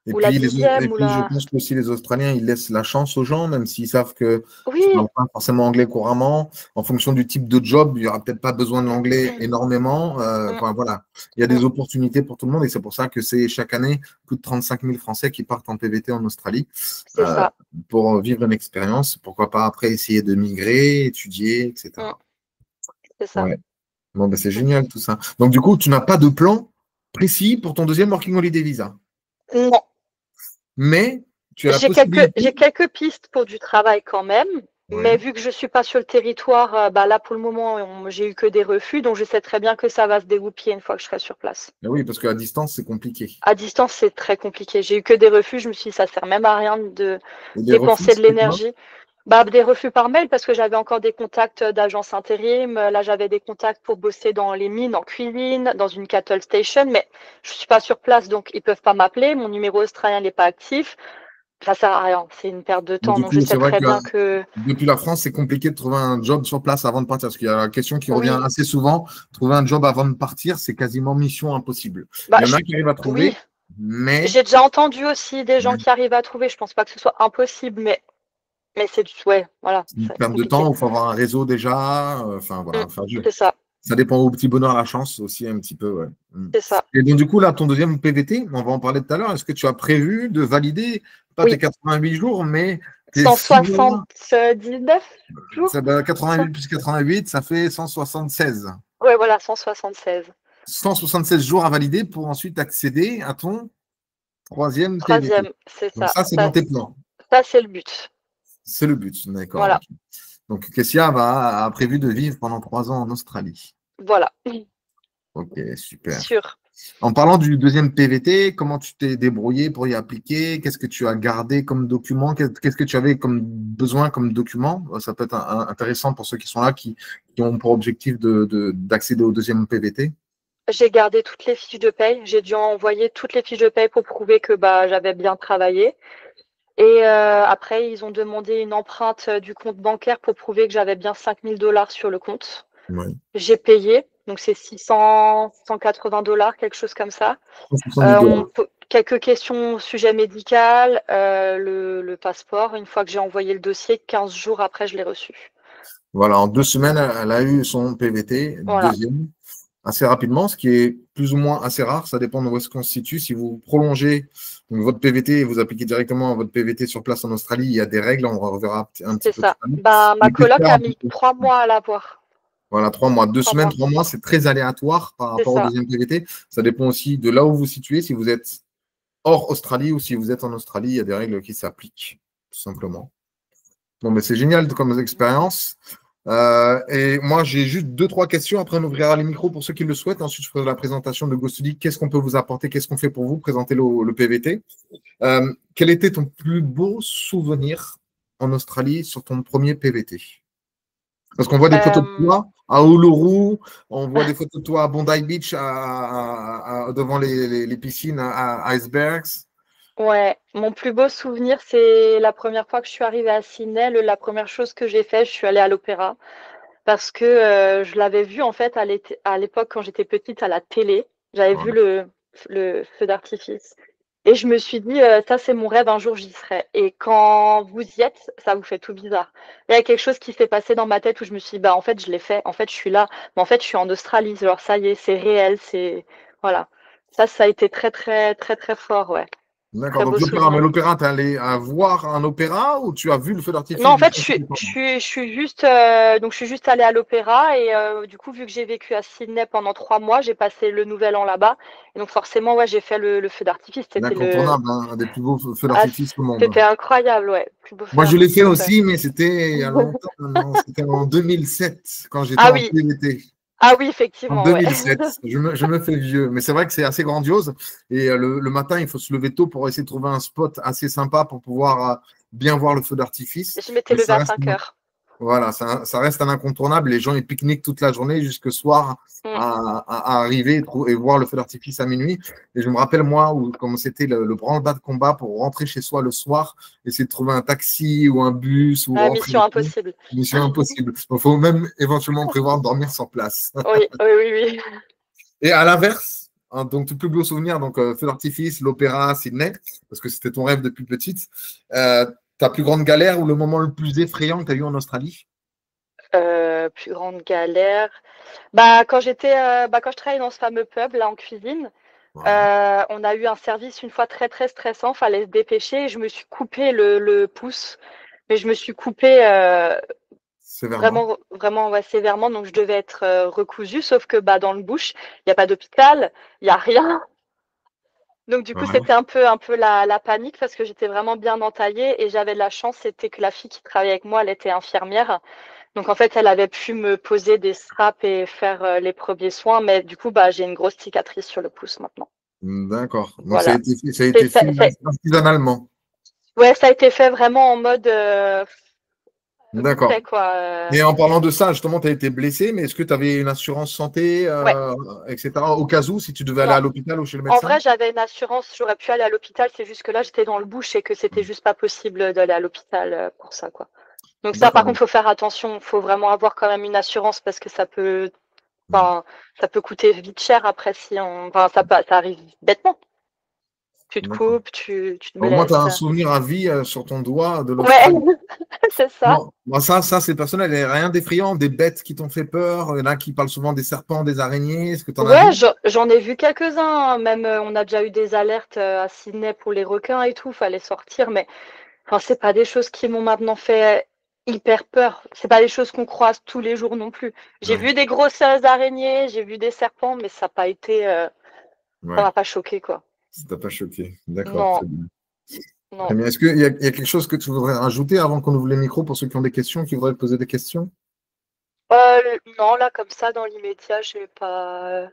Et Ou la puis, 10e, ou je la. pense que aussi les Australiens, ils laissent la chance aux gens, même s'ils savent que tu ne Oui, parles pas forcément anglais couramment. En fonction du type de job, il n'y aura peut-être pas besoin de l'anglais énormément. mm, Enfin, voilà, il y a mm, des opportunités pour tout le monde et c'est pour ça que c'est chaque année plus de 35 000 Français qui partent en PVT en Australie c'est euh, ça. pour vivre une expérience. Pourquoi pas après essayer de migrer, étudier, Mm, etc. c'est ça. Ouais. Bon, ben, c'est Mm. génial tout ça. Donc, du coup, tu n'as pas de plan précis pour ton deuxième Working Holiday Visa, Non. mais tu as la J'ai possibilité. quelques pistes pour du travail quand même, mais Ouais. vu que je suis pas sur le territoire, bah là pour le moment, j'ai eu que des refus, donc je sais très bien que ça va se dégoupiller une fois que je serai sur place. Ah oui, parce qu'à distance, c'est compliqué. À distance, c'est très compliqué. J'ai eu que des refus, je me suis dit, ça sert même à rien de Et les refus, dépenser de c'était quoi? l'énergie. Bah, des refus par mail parce que j'avais encore des contacts d'agences intérim. Là, j'avais des contacts pour bosser dans les mines, en cuisine, dans une cattle station, mais je suis pas sur place, donc ils peuvent pas m'appeler. Mon numéro australien n'est pas actif. Ça sert à rien, c'est une perte de Donc, temps. du Donc je coup, sais c'est vrai très que bien que depuis la France, c'est compliqué de trouver un job sur place avant de partir. Parce qu'il y a la question qui revient oui, assez souvent. Trouver un job avant de partir, c'est quasiment mission impossible. bah Il y en a qui arrivent à oui, trouver, mais j'ai déjà entendu aussi des gens ouais, qui arrivent à trouver. Je pense pas que ce soit impossible, mais c'est ouais, voilà, c'est une c'est perte de compliqué. temps. Il faut avoir un réseau déjà. Enfin, voilà. Mm, Enfin, c'est ça, ça dépend au petit bonheur, la chance aussi un petit peu. Ouais. Mm. c'est ça. Et donc, du coup, là, ton deuxième PVT, on va en parler tout à l'heure. Est-ce que tu as prévu de valider, pas tes Oui, 88 jours, mais tes 179 jours. ça, 88 plus 88, ça fait 176. Ouais, voilà, 176. 176 jours à valider pour ensuite accéder à ton troisième PVT. Troisième, c'est Donc ça. ça, c'est dans tes plans. Ça c'est le but. C'est le but, d'accord. Voilà, Ok. Donc Kessia a prévu de vivre pendant 3 ans en Australie. voilà. Ok, super. Sûr. En parlant du deuxième PVT, comment tu t'es débrouillé pour y appliquer? Qu'est-ce que tu as gardé comme document? Qu'est-ce que tu avais comme besoin comme document? Ça peut être intéressant pour ceux qui sont là, qui ont pour objectif d'accéder au deuxième PVT. J'ai gardé toutes les fiches de paye. J'ai dû envoyer toutes les fiches de paye pour prouver que bah, j'avais bien travaillé. Et après, ils ont demandé une empreinte du compte bancaire pour prouver que j'avais bien 5 000 $ sur le compte. Ouais. J'ai payé, donc c'est 180 $, quelque chose comme ça. 170 dollars. Quelques questions au sujet médical, le passeport. Une fois que j'ai envoyé le dossier, 15 jours après, je l'ai reçu. Voilà, en 2 semaines, elle a eu son PVT, Voilà, deuxième, assez rapidement, ce qui est plus ou moins assez rare. Ça dépend de où est-ce qu'on se situe. Si vous prolongez donc, votre PVT et vous appliquez directement à votre PVT sur place en Australie, il y a des règles, on reverra un petit c'est peu tout ça. à l'heure. Ben, ma Il peut coloc faire a un peu mis plus. 3 mois à l'avoir. Voilà, 3 mois. Deux Trois semaines, mois, 3 mois, c'est très aléatoire par c'est rapport au ça. deuxième PVT. Ça dépend aussi de là où vous vous situez. Si vous êtes hors Australie ou si vous êtes en Australie, il y a des règles qui s'appliquent, tout simplement. Bon, mais c'est génial comme expérience. Et moi, j'ai juste 2, 3 questions. Après, on ouvrira les micros pour ceux qui le souhaitent. Ensuite, je ferai la présentation de GoStudy. Qu'est-ce qu'on peut vous apporter? Qu'est-ce qu'on fait pour vous? Présenter le PVT. Quel était ton plus beau souvenir en Australie sur ton premier PVT? Parce qu'on voit des photos de Euh, toi à Uluru, on voit des photos de toi à Bondi Beach, devant les piscines à Icebergs. ouais, mon plus beau souvenir, c'est la première fois que je suis arrivée à Sydney. La première chose que j'ai fait, je suis allée à l'opéra parce que je l'avais vu en fait à l'époque quand j'étais petite à la télé. J'avais vu le feu d'artifice. Et je me suis dit, ça c'est mon rêve, un jour j'y serai. Et quand vous y êtes, ça vous fait tout bizarre. Il y a quelque chose qui s'est passé dans ma tête où je me suis dit, bah en fait je l'ai fait, en fait je suis là, mais en fait je suis en Australie, genre ça y est, c'est réel, c'est voilà. Ça a été très très très très fort, ouais. D'accord, Très donc beau l'opéra, mais souvenir. l'opéra, t'es allé à voir un opéra ou tu as vu le feu Non, d'artifice en du fait, principe du temps? je suis juste, donc je suis juste allée à l'opéra et du coup, vu que j'ai vécu à Sydney pendant 3 mois, j'ai passé le nouvel an là-bas. Et donc forcément, ouais, j'ai fait le feu d'artifice. L'incontournable, hein, un des plus beaux feux Ah, d'artifice au monde. c'était incroyable, ouais. Plus beau feu Moi, je l'ai d'artifice fait que ça. aussi, mais c'était il y a longtemps maintenant. C'était en 2007, quand j'étais Ah en oui, PVT. Ah oui, En effectivement, ouais. 2007, je me fais vieux, mais c'est vrai que c'est assez grandiose. Et le matin, il faut se lever tôt pour essayer de trouver un spot assez sympa pour pouvoir bien voir le feu d'artifice. Je m'étais Mais levée ça à reste, 5 heures. voilà, ça reste un incontournable. Les gens, ils pique-niquent toute la journée jusqu'au soir Mm. à arriver et voir le feu d'artifice à minuit. Et je me rappelle, moi, comment c'était le branle-bas de combat pour rentrer chez soi le soir, essayer de trouver un taxi ou un bus ou Ah, rentrer. mission impossible. Mission impossible. Il faut même éventuellement prévoir de dormir sur place. Oui, oui, oui, oui. Et à l'inverse, hein, donc tout plus beau souvenir, donc feu d'artifice, l'opéra, Sydney, parce que c'était ton rêve depuis petite. Ta plus grande galère ou le moment le plus effrayant que tu as eu en Australie? Plus grande galère. Quand je travaillais dans ce fameux pub là en cuisine, Ouais, on a eu un service une fois très très stressant. Fallait se dépêcher. Et je me suis coupé le pouce, mais je me suis coupé sévèrement. vraiment vraiment ouais, sévèrement. Donc je devais être recousue. Sauf que bah dans le bush, il n'y a pas d'hôpital, il y a rien. Donc du coup Ouais. c'était un peu la panique parce que j'étais vraiment bien entaillée et j'avais de la chance, c'était que la fille qui travaillait avec moi, elle était infirmière. Donc en fait, elle avait pu me poser des straps et faire les premiers soins, mais du coup, bah, j'ai une grosse cicatrice sur le pouce maintenant. D'accord. Donc Voilà. ça a été fait artisanalement. Ouais, ça a été fait vraiment en mode vite D'accord. fait, quoi. Et en parlant de ça, justement, tu as été blessé, mais est-ce que tu avais une assurance santé, Ouais, etc., au cas où, si tu devais aller non. à l'hôpital ou chez le En médecin? vrai, j'avais une assurance, j'aurais pu aller à l'hôpital, c'est juste que là, j'étais dans le bush et que c'était juste pas possible d'aller à l'hôpital pour ça, quoi. Donc ça, par D'accord. contre, faut faire attention, faut vraiment avoir quand même une assurance parce que enfin, ça peut coûter vite cher après si enfin, ça arrive bêtement. Tu te D'accord. coupes, tu te Au moins, tu as blesses. un souvenir à vie sur ton doigt de Ouais, l'Australie. c'est ça. Non, moi, ça c'est personnel. Il n'y a rien d'effrayant, des bêtes qui t'ont fait peur. Il y en a qui parlent souvent des serpents, des araignées. Est-ce que tu en as Ouais, vu? j'en ai vu quelques-uns, hein. Même on a déjà eu des alertes à Sydney pour les requins et tout, fallait sortir, mais enfin, c'est pas des choses qui m'ont maintenant fait hyper peur. C'est pas des choses qu'on croise tous les jours non plus. J'ai Ouais, vu des grosses araignées, j'ai vu des serpents, mais ça n'a pas été, ça ouais. m'a pas choqué, quoi. Ça t'a pas choqué. D'accord, Non, très bien. non. Très bien. Est-ce qu'il y a quelque chose que tu voudrais rajouter avant qu'on ouvre les micros pour ceux qui ont des questions, qui voudraient te poser des questions? Non, là, comme ça, dans l'immédiat, j'ai pas.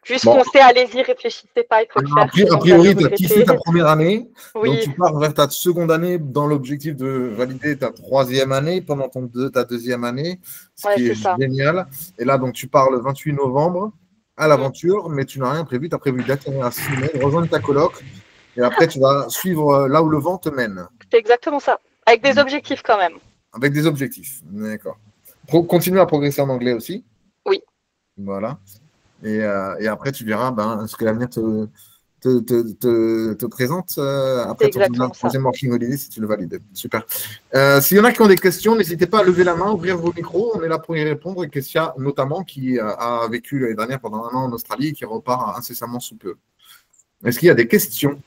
Juste Bon, foncez, allez-y, réfléchissez pas, il faut le faire, a sinon vous allez priori, tu as kiffé ta regretter. première année, donc Oui, tu pars vers ta seconde année dans l'objectif de valider ta troisième année pendant ta deuxième année, ce ouais, qui est c'est ça. génial. Et là, donc, tu pars le 28 novembre à Mhm. l'aventure, mais tu n'as rien prévu. Tu as prévu d'atterrir à Sydney, de rejoindre ta coloc, et après, tu vas suivre là où le vent te mène, C'est exactement ça. Avec des objectifs quand même. avec des objectifs. D'accord. Continue à progresser en anglais aussi. Oui, Voilà. Et après, tu verras ce que l'avenir te présente c'est après ton exactement ça. troisième working holiday si tu le valides. Super. S'il y en a qui ont des questions, n'hésitez pas à lever la main, ouvrir vos micros. On est là pour y répondre. Et Kessia, notamment, qui a vécu l'année dernière pendant un an en Australie et qui repart incessamment sous peu. Est-ce qu'il y a des questions?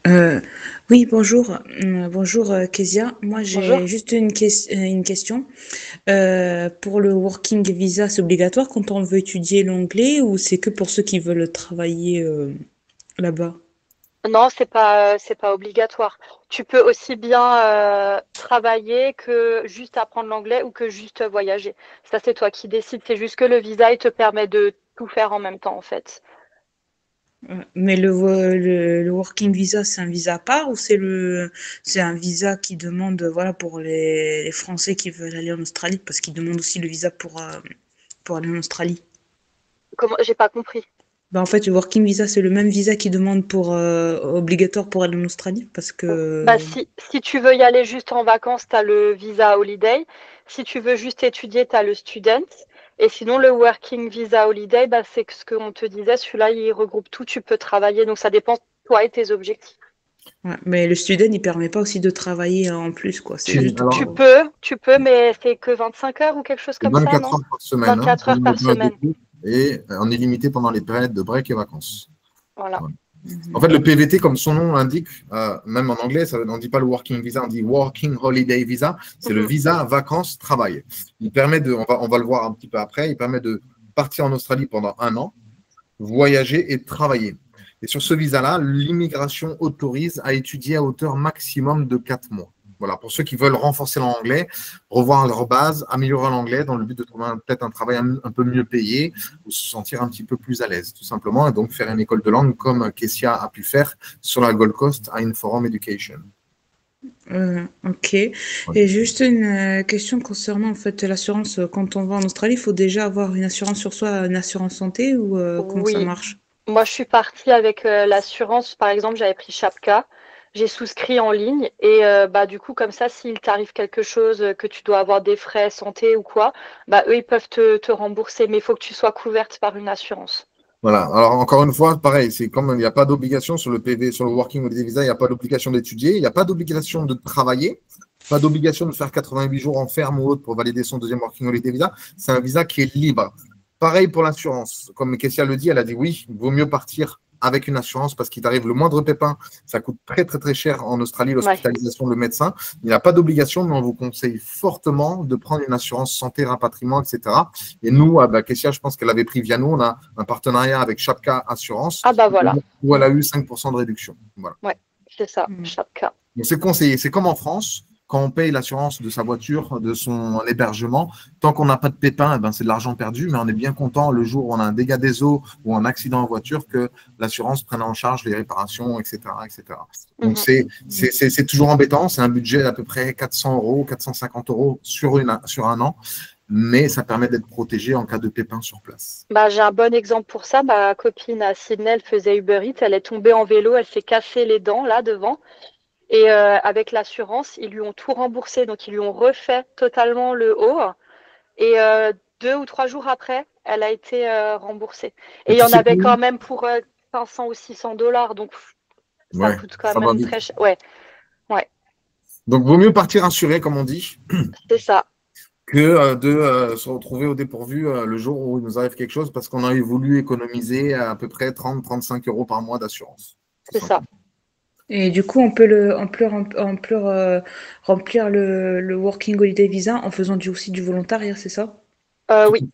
Euh, oui, bonjour. Bonjour, Kezia. Moi, Bonjour. j'ai juste une question. Pour le working visa, c'est obligatoire quand on veut étudier l'anglais ou c'est que pour ceux qui veulent travailler là-bas? Non, c'est pas obligatoire. Tu peux aussi bien travailler que juste apprendre l'anglais ou que juste voyager. Ça, c'est toi qui décides. C'est juste que le visa, il te permet de tout faire en même temps, en fait. Mais le working visa, c'est un visa à part ou c'est un visa qui demande, voilà, pour les Français qui veulent aller en Australie, parce qu'ils demandent aussi le visa pour aller en Australie. Comment? J'ai pas compris. Bah, en fait, le working visa, c'est le même visa qu'ils demandent pour obligatoire pour aller en Australie parce Bah, que si tu veux y aller juste en vacances, tu as le visa holiday. Si tu veux juste étudier, tu as le student. Et sinon, le working visa holiday, bah, c'est ce qu'on te disait, celui-là, il regroupe tout, tu peux travailler. Donc, ça dépend de toi et tes objectifs. ouais, mais le student, il permet pas aussi de travailler en plus, quoi. C'est Si, juste alors, pour. Tu peux, mais c'est que 25 heures ou quelque chose c'est comme ça, 24 non? heures par semaine, hein, 24 heures pendant les par périodes de semaine. cours et on est limité pendant les périodes de break et vacances. Voilà. Voilà. En Mhm. fait, le PVT, comme son nom l'indique, même en anglais, on ne dit pas le working visa, on dit working holiday visa. C'est le Mhm. visa vacances-travail. On va le voir un petit peu après, il permet de partir en Australie pendant un an, voyager et travailler. Et sur ce visa-là, l'immigration autorise à étudier à hauteur maximum de 4 mois. Voilà, pour ceux qui veulent renforcer l'anglais, revoir leur base, améliorer l'anglais dans le but de trouver peut-être un travail un peu mieux payé ou se sentir un petit peu plus à l'aise, tout simplement, et donc faire une école de langue comme Kessia a pu faire sur la Gold Coast à Inforum Education. Ok. Et juste une question concernant en fait l'assurance. Quand on va en Australie, il faut déjà avoir une assurance sur soi, une assurance santé ou comment ça Oui, marche? moi je suis partie avec l'assurance, par exemple, j'avais pris Chapka, j'ai souscrit en ligne et bah du coup comme ça, s'il t'arrive quelque chose, que tu dois avoir des frais santé ou quoi, bah eux ils peuvent te rembourser, mais il faut que tu sois couverte par une assurance. Voilà. Alors, encore une fois, pareil, c'est comme il n'y a pas d'obligation sur le PV, sur le Working Holiday Visa, il n'y a pas d'obligation d'étudier, il n'y a pas d'obligation de travailler, pas d'obligation de faire 88 jours en ferme ou autre pour valider son deuxième Working Holiday Visa. C'est un visa qui est libre. Pareil pour l'assurance. Comme Kessia le dit, elle a dit oui, il vaut mieux partir avec une assurance parce qu'il t'arrive le moindre pépin. Ça coûte très, très, très cher en Australie, l'hospitalisation, le médecin. Il n'y a pas d'obligation, mais on vous conseille fortement de prendre une assurance santé, rapatriement, etc. Et nous, Kessia, je pense qu'elle avait pris via nous, on a un partenariat avec Chapka Assurance Ah bah voilà. où elle a eu 5% de réduction. Voilà. Ouais, c'est ça, Chapka. Donc, c'est conseillé. C'est comme en France. Quand on paye l'assurance de sa voiture, de son hébergement, tant qu'on n'a pas de pépin, eh ben, c'est de l'argent perdu, mais on est bien content le jour où on a un dégât des eaux ou un accident en voiture que l'assurance prenne en charge les réparations, etc. etc. Donc, c'est toujours embêtant. C'est un budget d'à peu près 400 €, 450 € sur un an, mais ça permet d'être protégé en cas de pépin sur place. Bah, j'ai un bon exemple pour ça. Ma copine à Sydney, elle faisait Uber Eats, elle est tombée en vélo, elle s'est cassé les dents là devant. Et avec l'assurance, ils lui ont tout remboursé. Donc, ils lui ont refait totalement le haut. Et 2 ou 3 jours après, elle a été remboursée. Et il y en avait quand même pour 500 ou 600 $. Donc, ça coûte quand même très cher. Ouais. Donc, vaut mieux partir assuré, comme on dit. C'est ça. Que de se retrouver au dépourvu le jour où il nous arrive quelque chose parce qu'on a voulu économiser à peu près 30-35 € par mois d'assurance. C'est ça. Et du coup, on peut remplir le Working Holiday Visa en faisant aussi du volontariat, c'est ça? Oui.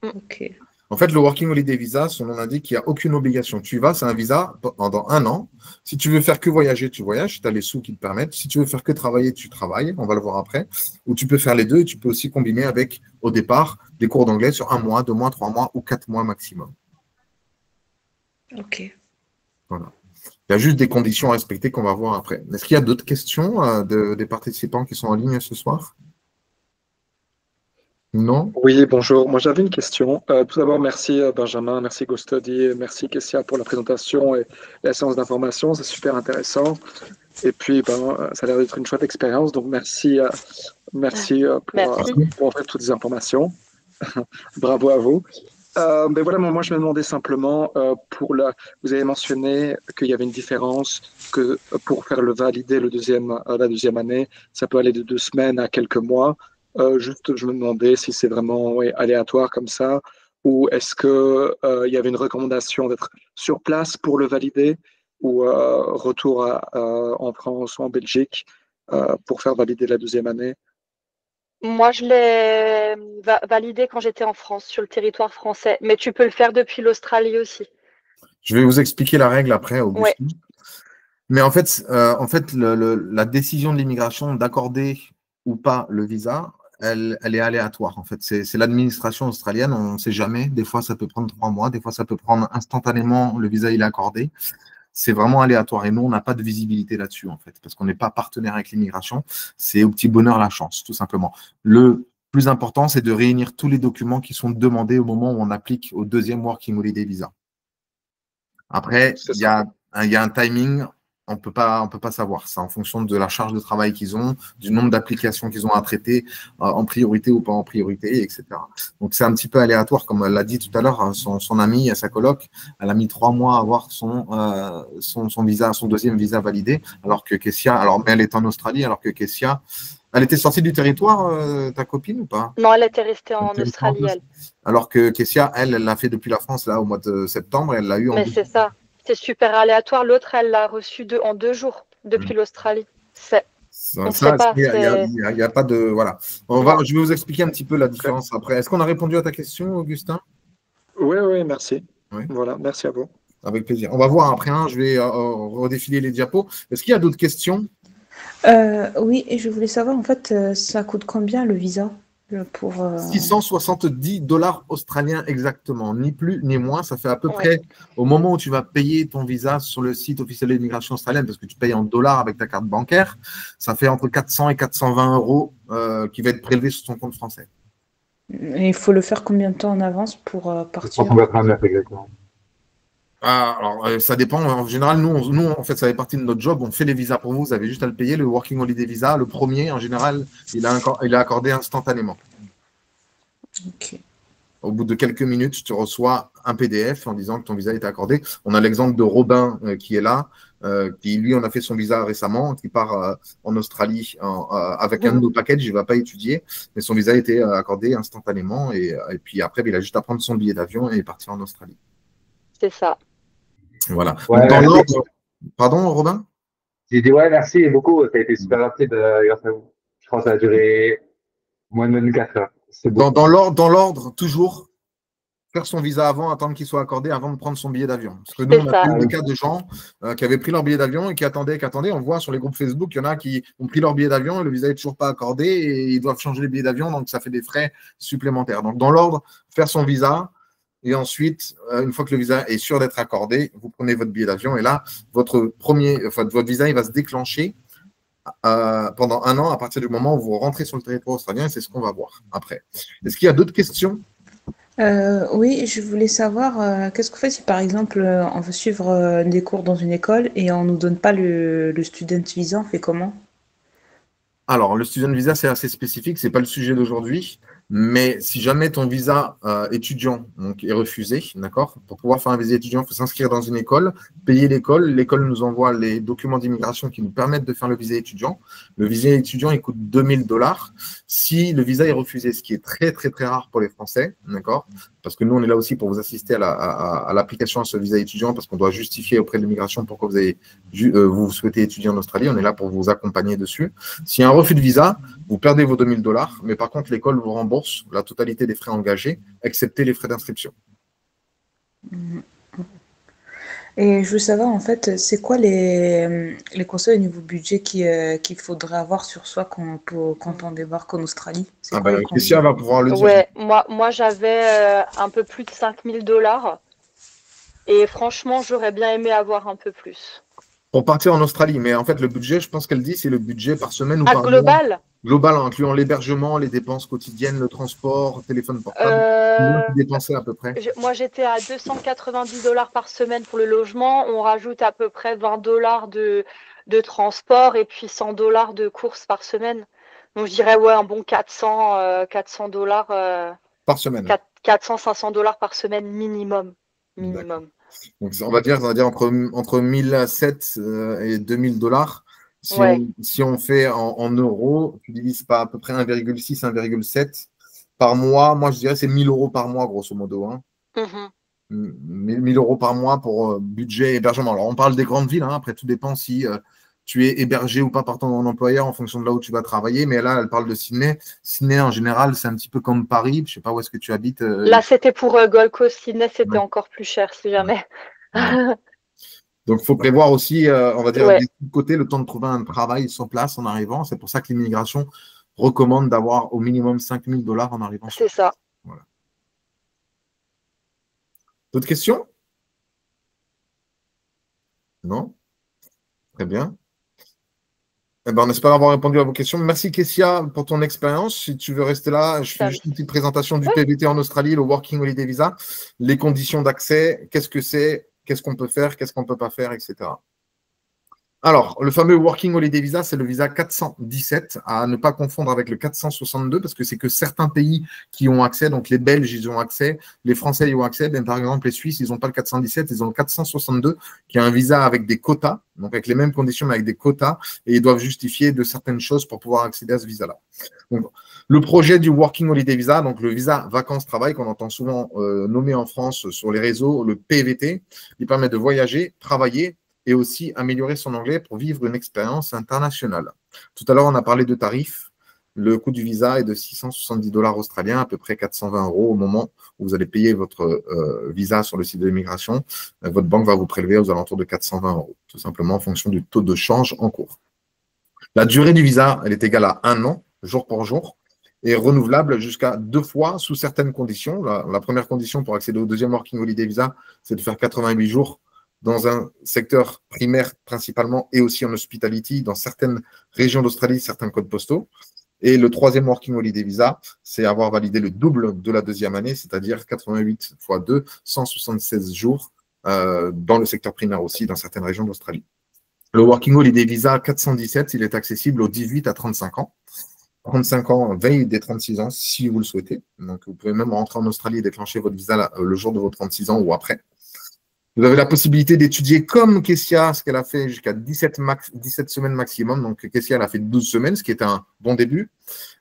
Ok. En fait, le Working Holiday Visa, son nom indique qu'il n'y a aucune obligation. Tu y vas, c'est un visa pendant un an. Si tu veux faire que voyager, tu voyages, tu as les sous qui te permettent. Si tu veux faire que travailler, tu travailles, on va le voir après. Ou tu peux faire les deux et tu peux aussi combiner avec, au départ, des cours d'anglais sur 1 mois, 2 mois, 3 mois ou 4 mois maximum. Ok. Voilà. Il y a juste des conditions à respecter qu'on va voir après. Est-ce qu'il y a d'autres questions des participants qui sont en ligne ce soir? Non? Oui, bonjour. Moi, j'avais une question. Tout d'abord, merci Benjamin, merci GoStudy, merci Kessia pour la présentation et la séance d'information. C'est super intéressant. Et puis, ça a l'air d'être une chouette expérience. Donc, merci pour offrir toutes ces informations. Bravo à vous. Ben voilà, moi, je me demandais simplement, vous avez mentionné qu'il y avait une différence, que pour faire valider la deuxième année, ça peut aller de 2 semaines à quelques mois. Juste, je me demandais si c'est vraiment aléatoire comme ça, ou est-ce qu'il y avait une recommandation d'être sur place pour le valider, ou retour en France ou en Belgique pour faire valider la deuxième année. Moi, je l'ai validé quand j'étais en France, sur le territoire français. Mais tu peux le faire depuis l'Australie aussi. Je vais vous expliquer la règle après, Augustin. Ouais. Mais en fait la décision de l'immigration d'accorder ou pas le visa, elle est aléatoire. En fait, c'est l'administration australienne. On ne sait jamais. Des fois, ça peut prendre 3 mois. Des fois, ça peut prendre instantanément. Le visa, il est accordé. C'est vraiment aléatoire. Et nous, on n'a pas de visibilité là-dessus, en fait, parce qu'on n'est pas partenaire avec l'immigration. C'est au petit bonheur la chance, tout simplement. Le plus important, c'est de réunir tous les documents qui sont demandés au moment où on applique au deuxième Working Holiday Visa. Après, il y a un timing. On peut pas savoir. C'est en fonction de la charge de travail qu'ils ont, du nombre d'applications qu'ils ont à traiter, en priorité ou pas en priorité, etc. Donc, c'est un petit peu aléatoire. Comme elle l'a dit tout à l'heure, son amie, sa coloc, elle a mis 3 mois à avoir son visa, son deuxième visa validé, alors que Kessia, mais elle est en Australie, alors que Kessia, elle était sortie du territoire, ta copine ou pas? Non, elle était restée en Australie, elle. Alors que Kessia, elle l'a fait depuis la France, là, au mois de septembre, et elle l'a eu en... Mais c'est ça. C'est super aléatoire. L'autre, elle l'a reçu en 2 jours depuis l'Australie. Il n'y a pas de... Voilà. Je vais vous expliquer un petit peu la différence après. Est-ce qu'on a répondu à ta question, Augustin? Oui, merci. Oui. Voilà, merci à vous. Avec plaisir. On va voir après. Je vais redéfiler les diapos. Est-ce qu'il y a d'autres questions? Oui, et je voulais savoir, en fait, ça coûte combien le visa pour... 670 dollars australiens exactement, ni plus ni moins. Ça fait à peu Ouais. près, au moment où tu vas payer ton visa sur le site officiel de l'immigration australienne, parce que tu payes en dollars avec ta carte bancaire, ça fait entre 400 et 420 euros qui va être prélevé sur ton compte français. Et il faut le faire combien de temps en avance pour partir? 389 exactement. Ah, alors, ça dépend. En général, nous, en fait, ça fait partie de notre job. On fait les visas pour vous. Vous avez juste à le payer. Le Working Holiday Visa, le premier, en général, il est accordé instantanément. Ok. Au bout de quelques minutes, tu reçois un PDF en disant que ton visa a été accordé. On a l'exemple de Robin qui est là, qui, lui, on a fait son visa récemment, qui part en Australie avec un de nos packages. Il ne va pas étudier, mais son visa a été accordé instantanément. Et puis après, il a juste à prendre son billet d'avion et partir en Australie. C'est ça. Voilà. Ouais, Donc, dans merci. l'ordre. Pardon, Robin? J'ai dit ouais, merci beaucoup. Ça a été super rapide grâce à vous. Je crois que ça a duré moins de 24 heures. C'est beau. Dans l'ordre, toujours faire son visa avant, attendre qu'il soit accordé avant de prendre son billet d'avion. Parce que nous, on a C'est ça. eu des cas de gens qui avaient pris leur billet d'avion et qui attendaient. On voit sur les groupes Facebook, il y en a qui ont pris leur billet d'avion et le visa n'est toujours pas accordé et ils doivent changer les billets d'avion, donc ça fait des frais supplémentaires. Donc, dans l'ordre, faire son visa. Et ensuite, une fois que le visa est sûr d'être accordé, vous prenez votre billet d'avion et là, votre visa, il va se déclencher pendant 1 an à partir du moment où vous rentrez sur le territoire australien et c'est ce qu'on va voir après. Est-ce qu'il y a d'autres questions? Oui, je voulais savoir qu'est-ce qu'on fait si par exemple on veut suivre des cours dans une école et on nous donne pas le student visa, on fait comment? Alors, le student visa, c'est assez spécifique, ce n'est pas le sujet d'aujourd'hui, mais si jamais ton visa étudiant donc, est refusé, d'accord, pour pouvoir faire un visa étudiant, il faut s'inscrire dans une école, payer l'école, l'école nous envoie les documents d'immigration qui nous permettent de faire le visa étudiant. Le visa étudiant, il coûte 2000 dollars. Si le visa est refusé, ce qui est très, très, très rare pour les Français, d'accord, parce que nous, on est là aussi pour vous assister à l'application à ce visa étudiant, parce qu'on doit justifier auprès de l'immigration pourquoi vous souhaitez étudier en Australie. On est là pour vous accompagner dessus. S'il y a un refus de visa, vous perdez vos 2000 dollars, mais par contre, l'école vous rembourse la totalité des frais engagés, excepté les frais d'inscription. Et je veux savoir en fait, c'est quoi les conseils au niveau budget qu'il faudrait avoir sur soi quand on débarque en Australie? C'est quoi les conseils? Christian va pouvoir le dire. Ouais, moi j'avais un peu plus de 5000 dollars et franchement, j'aurais bien aimé avoir un peu plus. Pour partir en Australie, mais en fait, le budget, je pense qu'elle dit, c'est le budget par semaine ou Ah, par mois. global? Global, incluant l'hébergement, les dépenses quotidiennes, le transport, téléphone portable. Combien tu dépensais à peu près? Moi, j'étais à 290 dollars par semaine pour le logement. On rajoute à peu près 20 dollars de transport et puis 100 dollars de courses par semaine. Donc, je dirais, ouais, un bon 400 dollars. Par semaine. 400, 500 dollars par semaine minimum. Minimum. Donc, on va dire entre 1007 et 2000 dollars. Si on fait en euros, tu divises par à peu près 1,6, 1,7 par mois. Moi, je dirais c'est 1000 euros par mois, grosso modo. Hein. 1000 euros par mois pour budget hébergement. Alors, on parle des grandes villes. Hein. Après, tout dépend si tu es hébergé ou pas par ton employeur en fonction de là où tu vas travailler. Mais là, elle parle de Sydney. Sydney, en général, c'est un petit peu comme Paris. Je ne sais pas où est-ce que tu habites. Là, c'était pour Gold Coast. Sydney, c'était encore plus cher, si jamais. Donc, il faut prévoir aussi, on va dire, des côtés, le temps de trouver un travail sur place en arrivant. C'est pour ça que l'immigration recommande d'avoir au minimum 5000 dollars en arrivant. C'est ça. Voilà. D'autres questions? Non? Très bien. Eh ben, on espère avoir répondu à vos questions. Merci, Kessia, pour ton expérience. Si tu veux rester là, je fais juste une petite présentation du PVT en Australie, le Working Holiday Visa, les conditions d'accès, qu'est-ce que c'est, qu'est-ce qu'on peut faire, qu'est-ce qu'on ne peut pas faire, etc. Alors, le fameux Working Holiday Visa, c'est le visa 417, à ne pas confondre avec le 462, parce que c'est que certains pays qui ont accès, donc les Belges, ils ont accès, les Français, ils ont accès, ben, par exemple, les Suisses, ils n'ont pas le 417, ils ont le 462, qui est un visa avec des quotas, donc avec les mêmes conditions, mais avec des quotas, et ils doivent justifier de certaines choses pour pouvoir accéder à ce visa-là. Donc, le projet du Working Holiday Visa, donc le visa vacances-travail, qu'on entend souvent nommer en France sur les réseaux, le PVT, il permet de voyager, travailler, et aussi améliorer son anglais pour vivre une expérience internationale. Tout à l'heure, on a parlé de tarifs. Le coût du visa est de 670 dollars australiens, à peu près 420 euros au moment où vous allez payer votre visa sur le site de l'immigration. Votre banque va vous prélever aux alentours de 420 euros, tout simplement en fonction du taux de change en cours. La durée du visa, elle est égale à 1 an, jour pour jour, et renouvelable jusqu'à 2 fois sous certaines conditions. La première condition pour accéder au deuxième Working Holiday Visa, c'est de faire 88 jours dans un secteur primaire principalement et aussi en hospitality dans certaines régions d'Australie, certains codes postaux. Et le troisième Working Holiday Visa, c'est avoir validé le double de la deuxième année, c'est-à-dire 88 fois 2, 176 jours dans le secteur primaire aussi, dans certaines régions d'Australie. Le Working Holiday Visa 417, il est accessible aux 18 à 35 ans. 35 ans, veille des 36 ans, si vous le souhaitez. Donc, vous pouvez même rentrer en Australie et déclencher votre visa le jour de vos 36 ans ou après. Vous avez la possibilité d'étudier comme Kessia, ce qu'elle a fait jusqu'à 17 semaines maximum. Donc, Kessia, elle a fait 12 semaines, ce qui est un bon début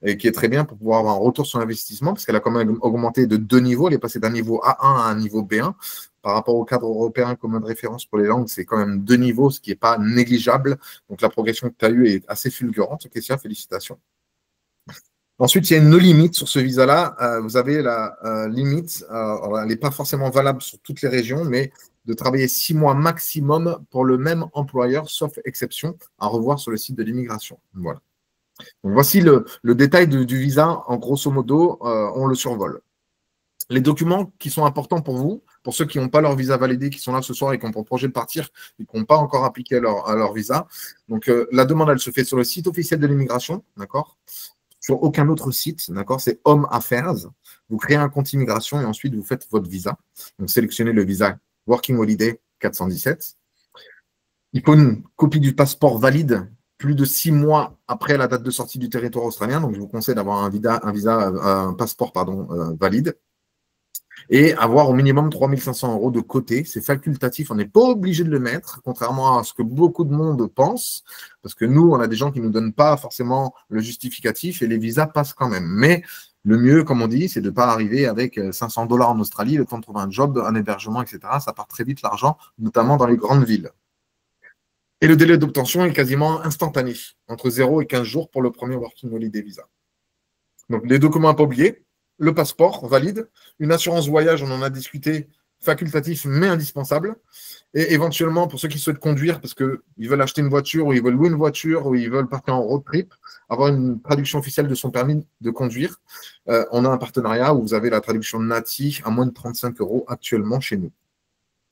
et qui est très bien pour pouvoir avoir un retour sur investissement parce qu'elle a quand même augmenté de 2 niveaux. Elle est passée d'un niveau A1 à un niveau B1. Par rapport au cadre européen commun de référence pour les langues, c'est quand même 2 niveaux, ce qui n'est pas négligeable. Donc, la progression que tu as eue est assez fulgurante. Kessia, félicitations. Ensuite, il y a une limite sur ce visa-là. Vous avez la limite, elle n'est pas forcément valable sur toutes les régions, mais de travailler 6 mois maximum pour le même employeur, sauf exception, à revoir sur le site de l'immigration. Voilà. Donc, voici le détail du visa. En grosso modo, on le survole. Les documents qui sont importants pour vous, pour ceux qui n'ont pas leur visa validé, qui sont là ce soir et qui ont pour projet de partir et qui n'ont pas encore appliqué à leur visa. Donc, la demande, elle se fait sur le site officiel de l'immigration, d'accord ? Sur aucun autre site, d'accord? C'est Home Affairs. Vous créez un compte immigration et ensuite vous faites votre visa. Donc, sélectionnez le visa Working Holiday 417. Il faut une copie du passeport valide plus de 6 mois après la date de sortie du territoire australien. Donc, je vous conseille d'avoir un passeport valide. Et avoir au minimum 3 500 € de côté. C'est facultatif, on n'est pas obligé de le mettre, contrairement à ce que beaucoup de monde pense, parce que nous, on a des gens qui ne nous donnent pas forcément le justificatif et les visas passent quand même. Mais le mieux, comme on dit, c'est de ne pas arriver avec 500 $ en Australie, le temps de trouver un job, un hébergement, etc. Ça part très vite l'argent, notamment dans les grandes villes. Et le délai d'obtention est quasiment instantané, entre 0 et 15 jours pour le premier Working Holiday Visa. Donc, les documents à pas oublier. Le passeport valide, une assurance voyage, on en a discuté, facultatif mais indispensable, et éventuellement pour ceux qui souhaitent conduire parce qu'ils veulent acheter une voiture ou ils veulent louer une voiture ou ils veulent partir en road trip, avoir une traduction officielle de son permis de conduire. On a un partenariat où vous avez la traduction NATI à moins de 35 € actuellement chez nous.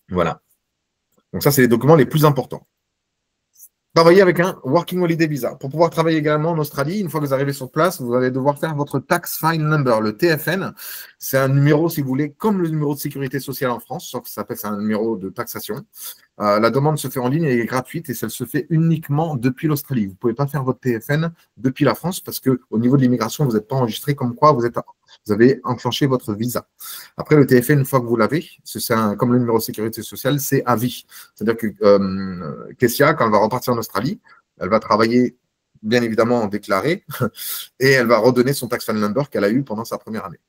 Voilà. Donc ça, c'est les documents les plus importants. Travailler avec un Working Holiday Visa. Pour pouvoir travailler également en Australie, une fois que vous arrivez sur place, vous allez devoir faire votre Tax File Number, le TFN. C'est un numéro, si vous voulez, comme le numéro de sécurité sociale en France, sauf que ça s'appelle un numéro de taxation. La demande se fait en ligne et est gratuite et ça se fait uniquement depuis l'Australie. Vous ne pouvez pas faire votre TFN depuis la France parce qu'au niveau de l'immigration, vous n'êtes pas enregistré comme quoi vous avez enclenché votre visa. Après, le TFN, une fois que vous l'avez, comme le numéro de sécurité sociale, c'est à vie. C'est-à-dire que Kessia, quand elle va repartir en Australie, elle va travailler bien évidemment en déclaré et elle va redonner son tax file number qu'elle a eu pendant sa première année.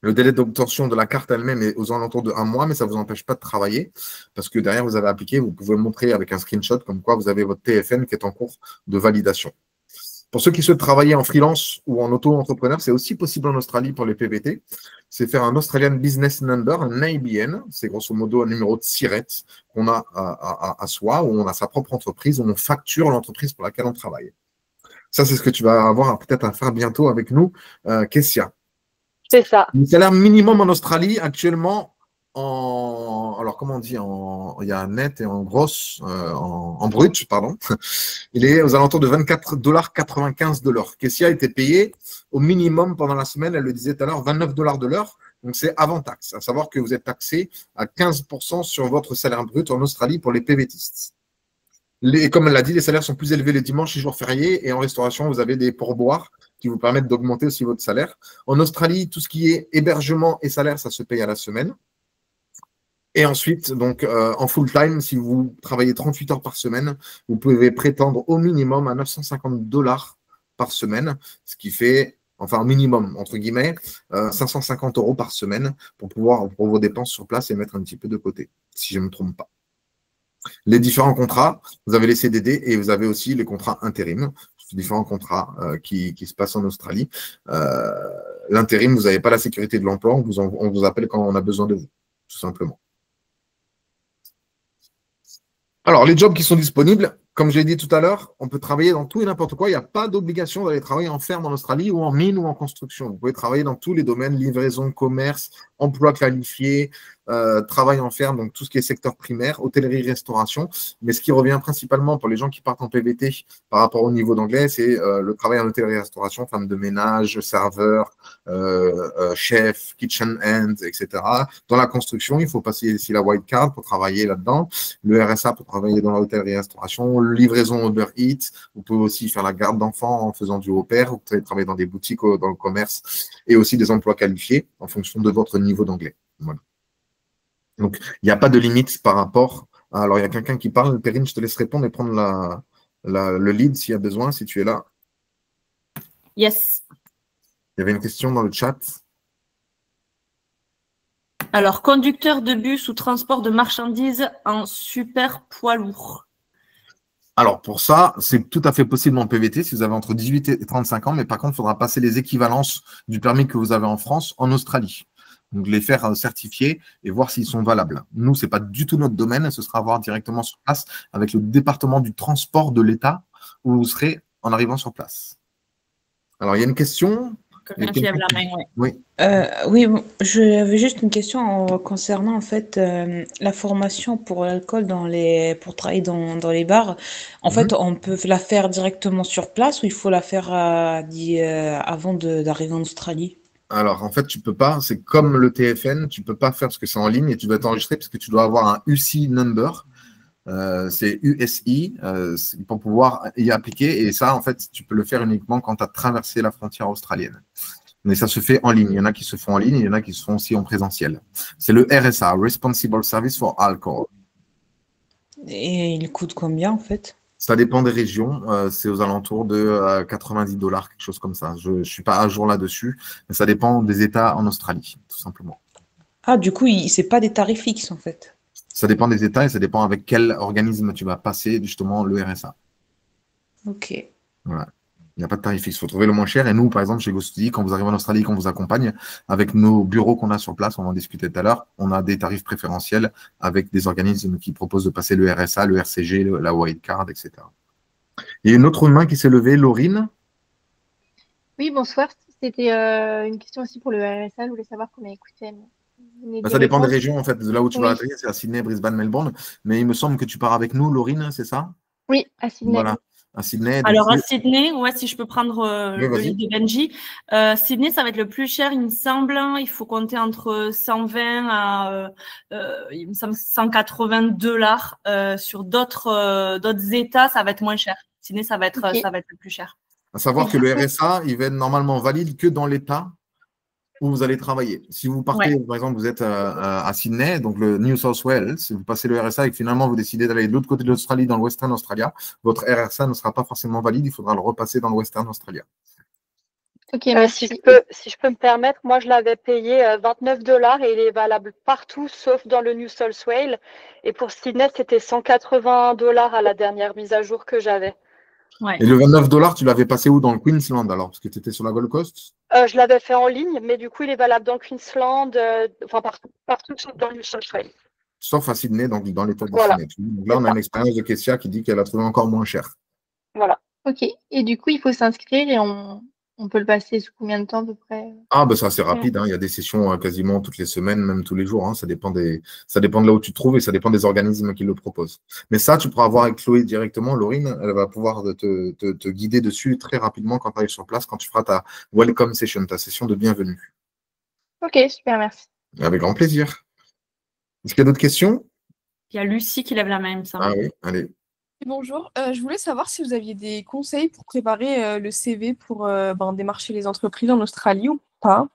Le délai d'obtention de la carte elle-même est aux alentours de 1 mois, mais ça ne vous empêche pas de travailler parce que derrière, vous avez appliqué, vous pouvez le montrer avec un screenshot comme quoi vous avez votre TFN qui est en cours de validation. Pour ceux qui souhaitent travailler en freelance ou en auto-entrepreneur, c'est aussi possible en Australie pour les PVT. C'est faire un Australian Business Number, un ABN. C'est grosso modo un numéro de SIRET qu'on a à soi, où on a sa propre entreprise, où on facture l'entreprise pour laquelle on travaille. Ça, c'est ce que tu vas avoir peut-être à faire bientôt avec nous, Kessia. C'est ça. Le salaire minimum en Australie, actuellement, alors comment on dit, il y a net et en grosse, en brut, pardon, il est aux alentours de 24,95 $ de l'heure. Kessia a été payée au minimum pendant la semaine, elle le disait tout à l'heure, 29 $ de l'heure, donc c'est avant taxe. À savoir que vous êtes taxé à 15% sur votre salaire brut en Australie pour les PVTistes. Comme elle l'a dit, les salaires sont plus élevés les dimanches et jours fériés et en restauration, vous avez des pourboires qui vous permettent d'augmenter aussi votre salaire. En Australie, tout ce qui est hébergement et salaire, ça se paye à la semaine. Et ensuite, donc, en full-time, si vous travaillez 38 heures par semaine, vous pouvez prétendre au minimum à 950 $ par semaine, ce qui fait, enfin, minimum, entre guillemets, 550 € par semaine pour vos dépenses sur place et mettre un petit peu de côté, si je ne me trompe pas. Les différents contrats, vous avez les CDD et vous avez aussi les contrats intérim, différents contrats qui se passent en Australie. L'intérim, vous n'avez pas la sécurité de l'emploi, on vous appelle quand on a besoin de vous, tout simplement. Alors, les jobs qui sont disponibles, comme j'ai dit tout à l'heure, on peut travailler dans tout et n'importe quoi. Il n'y a pas d'obligation d'aller travailler en ferme en Australie ou en mine ou en construction. Vous pouvez travailler dans tous les domaines, livraison, commerce, emploi qualifié, travail en ferme, donc tout ce qui est secteur primaire, hôtellerie, restauration. Mais ce qui revient principalement pour les gens qui partent en PVT par rapport au niveau d'anglais, c'est le travail en hôtellerie-restauration, femme de ménage, serveur, chef, kitchen hand, etc. Dans la construction, il faut passer ici la white card pour travailler là-dedans, le RSA pour travailler dans l'hôtellerie-restauration, livraison Uber Eats. Vous pouvez aussi faire la garde d'enfants en faisant du au-pair. Vous pouvez travailler dans des boutiques, dans le commerce et aussi des emplois qualifiés en fonction de votre niveau d'anglais. Voilà. Donc, il n'y a pas de limite par rapport. Alors, il y a quelqu'un qui parle. Perrine, je te laisse répondre et prendre le lead s'il y a besoin, si tu es là. Yes. Il y avait une question dans le chat. Alors, conducteur de bus ou transport de marchandises en super poids lourd. Alors, pour ça, c'est tout à fait possible en PVT si vous avez entre 18 et 35 ans, mais par contre, il faudra passer les équivalences du permis que vous avez en France en Australie. Donc, les faire certifier et voir s'ils sont valables. Nous, ce n'est pas du tout notre domaine, ce sera à voir directement sur place avec le département du transport de l'État où vous serez en arrivant sur place. Alors, il y a une question. Quelqu'un qui lève la main, oui. Oui, bon, j'avais juste une question concernant en fait la formation pour l'alcool pour travailler dans les bars. En fait, on peut la faire directement sur place ou il faut la faire avant d'arriver en Australie? Alors, en fait, tu peux pas, c'est comme le TFN, tu peux pas faire parce que c'est en ligne et tu dois t'enregistrer parce que tu dois avoir un UC number, c'est USI, pour pouvoir y appliquer. Et ça, en fait, tu peux le faire uniquement quand tu as traversé la frontière australienne. Mais ça se fait en ligne. Il y en a qui se font en ligne, il y en a qui se font aussi en présentiel. C'est le RSA, Responsible Service for Alcohol. Et il coûte combien en fait? Ça dépend des régions. C'est aux alentours de 90 $, quelque chose comme ça. Je ne suis pas à jour là-dessus, mais ça dépend des États en Australie, tout simplement. Ah, du coup, ce n'est pas des tarifs fixes en fait. Ça dépend des États et ça dépend avec quel organisme tu vas passer justement le RSA. Ok. Voilà. Il n'y a pas de tarif fixe. Il faut trouver le moins cher. Et nous, par exemple, chez GoStudy, quand vous arrivez en Australie, qu'on vous accompagne, avec nos bureaux qu'on a sur place, on va en discuter tout à l'heure, on a des tarifs préférentiels avec des organismes qui proposent de passer le RSA, le RCG, la White Card, etc. Il y a une autre main qui s'est levée, Laurine. Oui, bonsoir. C'était une question aussi pour le RSA. Je voulais savoir combien il coûtait. Ça dépend des régions, en fait. De là où tu vas atterrir, c'est à Sydney, Brisbane, Melbourne. Mais il me semble que tu pars avec nous, Laurine, c'est ça? Oui, à Sydney. Voilà. À Sydney. Alors, à Sydney, ouais, si je peux prendre Oui, le livre de Benji. Sydney, ça va être le plus cher, il me semble. Il faut compter entre 120 à il me semble 182 $. Sur d'autres États, ça va être moins cher. Sydney, ça va être le plus cher. À savoir que le RSA, il va être normalement valide que dans l'État où vous allez travailler. Si vous partez, par exemple, vous êtes à Sydney, donc le New South Wales, si vous passez le RSA et que finalement vous décidez d'aller de l'autre côté de l'Australie, dans le Western Australia, votre RSA ne sera pas forcément valide, il faudra le repasser dans le Western Australia. Ok, si je peux me permettre, moi je l'avais payé 29 $ et il est valable partout sauf dans le New South Wales. Et pour Sydney, c'était 180 $ à la dernière mise à jour que j'avais. Ouais. Et le 29 $, tu l'avais passé où dans le Queensland alors? Parce que tu étais sur la Gold Coast? Je l'avais fait en ligne, mais du coup, il est valable dans le Queensland, enfin partout sauf dans le New South Wales. Sauf à Sydney, donc dans l'État de Sydney. Donc là, on a une expérience de Kessia qui dit qu'elle a trouvé encore moins cher. Voilà. Ok. Et du coup, il faut s'inscrire et on peut le passer sous combien de temps à peu près? Ah, ben ça, c'est rapide. Il y a des sessions quasiment toutes les semaines, même tous les jours. Ça dépend de là où tu te trouves et ça dépend des organismes qui le proposent. Mais ça, tu pourras voir avec Chloé directement. Laurine, elle va pouvoir te guider dessus très rapidement quand tu arrives sur place, quand tu feras ta welcome session, ta session de bienvenue. Ok, super, merci. Avec grand plaisir. Est-ce qu'il y a d'autres questions? Il y a Lucie qui lève la main, il me semble. Ah oui, allez. Bonjour, je voulais savoir si vous aviez des conseils pour préparer le CV pour démarcher les entreprises en Australie ou pas.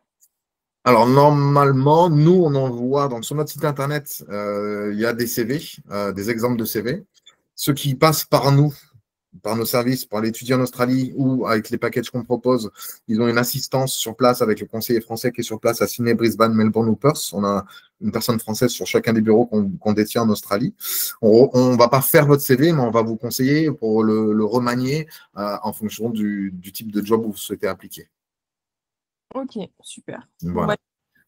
Alors, normalement, nous, on envoie, donc sur notre site internet, il y a des CV, des exemples de CV. Ceux qui passent par nous, par nos services, par l'étudiant en Australie ou avec les packages qu'on propose, ils ont une assistance sur place avec le conseiller français qui est sur place à Sydney, Brisbane, Melbourne ou Perth. On a une personne française sur chacun des bureaux qu'on détient en Australie. On ne va pas faire votre CV, mais on va vous conseiller pour le remanier en fonction du type de job où vous souhaitez appliquer. Ok, super. Voilà.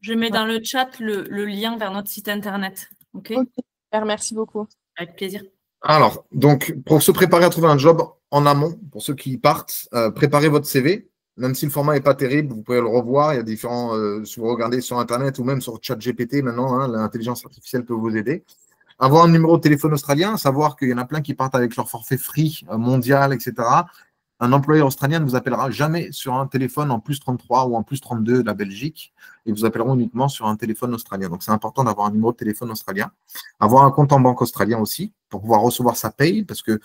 Je mets dans le chat le lien vers notre site internet. Ok, super, merci beaucoup. avec plaisir. Alors, donc, pour se préparer à trouver un job en amont, pour ceux qui partent, préparez votre CV. Même si le format n'est pas terrible, vous pouvez le revoir. Il y a différents, si vous regardez sur Internet ou même sur ChatGPT maintenant, hein, l'intelligence artificielle peut vous aider. Avoir un numéro de téléphone australien, savoir qu'il y en a plein qui partent avec leur forfait free mondial, etc. Un employeur australien ne vous appellera jamais sur un téléphone en plus 33 ou en plus 32 de la Belgique. Ils vous appelleront uniquement sur un téléphone australien. Donc, c'est important d'avoir un numéro de téléphone australien. Avoir un compte en banque australien aussi pour pouvoir recevoir sa paye parce que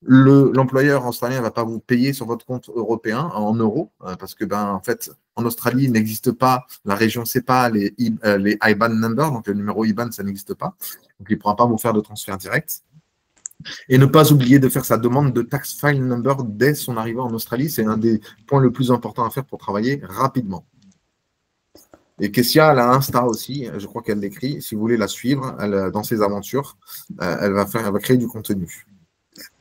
l'employeur australien ne va pas vous payer sur votre compte européen en euros parce que, en fait, en Australie, il n'existe pas, la région SEPA, les IBAN numbers, donc le numéro IBAN, ça n'existe pas. Donc, il ne pourra pas vous faire de transfert direct. Et ne pas oublier de faire sa demande de tax file number dès son arrivée en Australie. C'est un des points le plus importants à faire pour travailler rapidement. Et Kessia, elle a Insta aussi, je crois qu'elle l'écrit. Si vous voulez la suivre dans ses aventures, elle va créer du contenu.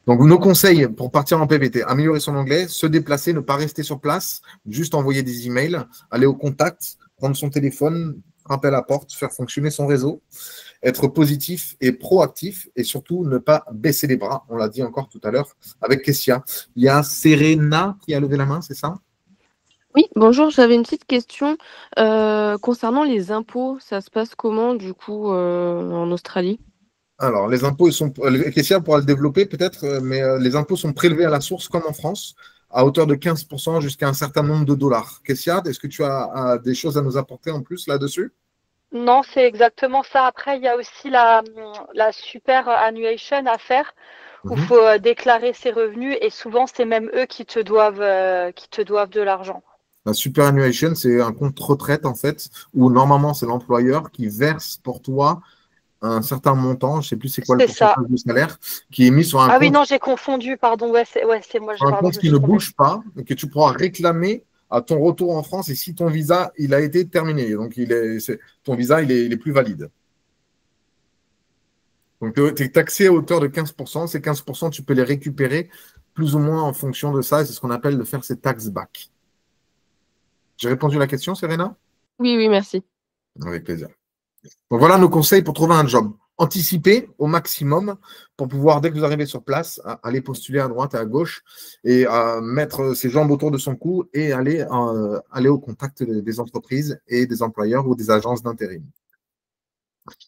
Donc, nos conseils pour partir en PVT, améliorer son anglais, se déplacer, ne pas rester sur place, juste envoyer des emails, aller au contact, prendre son téléphone, frapper à la porte, faire fonctionner son réseau, être positif et proactif et surtout ne pas baisser les bras. On l'a dit encore tout à l'heure avec Kessia. Il y a Serena qui a levé la main, c'est ça? Oui, bonjour, j'avais une petite question concernant les impôts. Ça se passe comment du coup en Australie? Alors, les impôts, Kessia pourra le développer peut-être, mais les impôts sont prélevés à la source comme en France, à hauteur de 15% jusqu'à un certain nombre de dollars. Kessia, est-ce que tu as des choses à nous apporter en plus là-dessus? Non, c'est exactement ça. Après, il y a aussi la superannuation à faire où il faut déclarer ses revenus et souvent, c'est même eux qui te doivent de l'argent. La superannuation, c'est un compte retraite en fait, où normalement, c'est l'employeur qui verse pour toi un certain montant, je ne sais plus c'est quoi le pourcentage du salaire, qui est mis sur un compte. Ah oui, non, j'ai confondu, pardon. Ouais, c'est moi. Un compte qui ne bouge pas et que tu pourras réclamer à ton retour en France et si ton visa il a été terminé. Donc, ton visa il est plus valide. Donc, tu es taxé à hauteur de 15%. Ces 15%, tu peux les récupérer plus ou moins en fonction de ça. C'est ce qu'on appelle de faire ses tax back. J'ai répondu à la question, Serena? Oui, merci. Avec plaisir. Donc, voilà nos conseils pour trouver un job. Anticipez au maximum pour pouvoir, dès que vous arrivez sur place, aller postuler à droite et à gauche et mettre ses jambes autour de son cou et aller au contact des entreprises et des employeurs ou des agences d'intérim.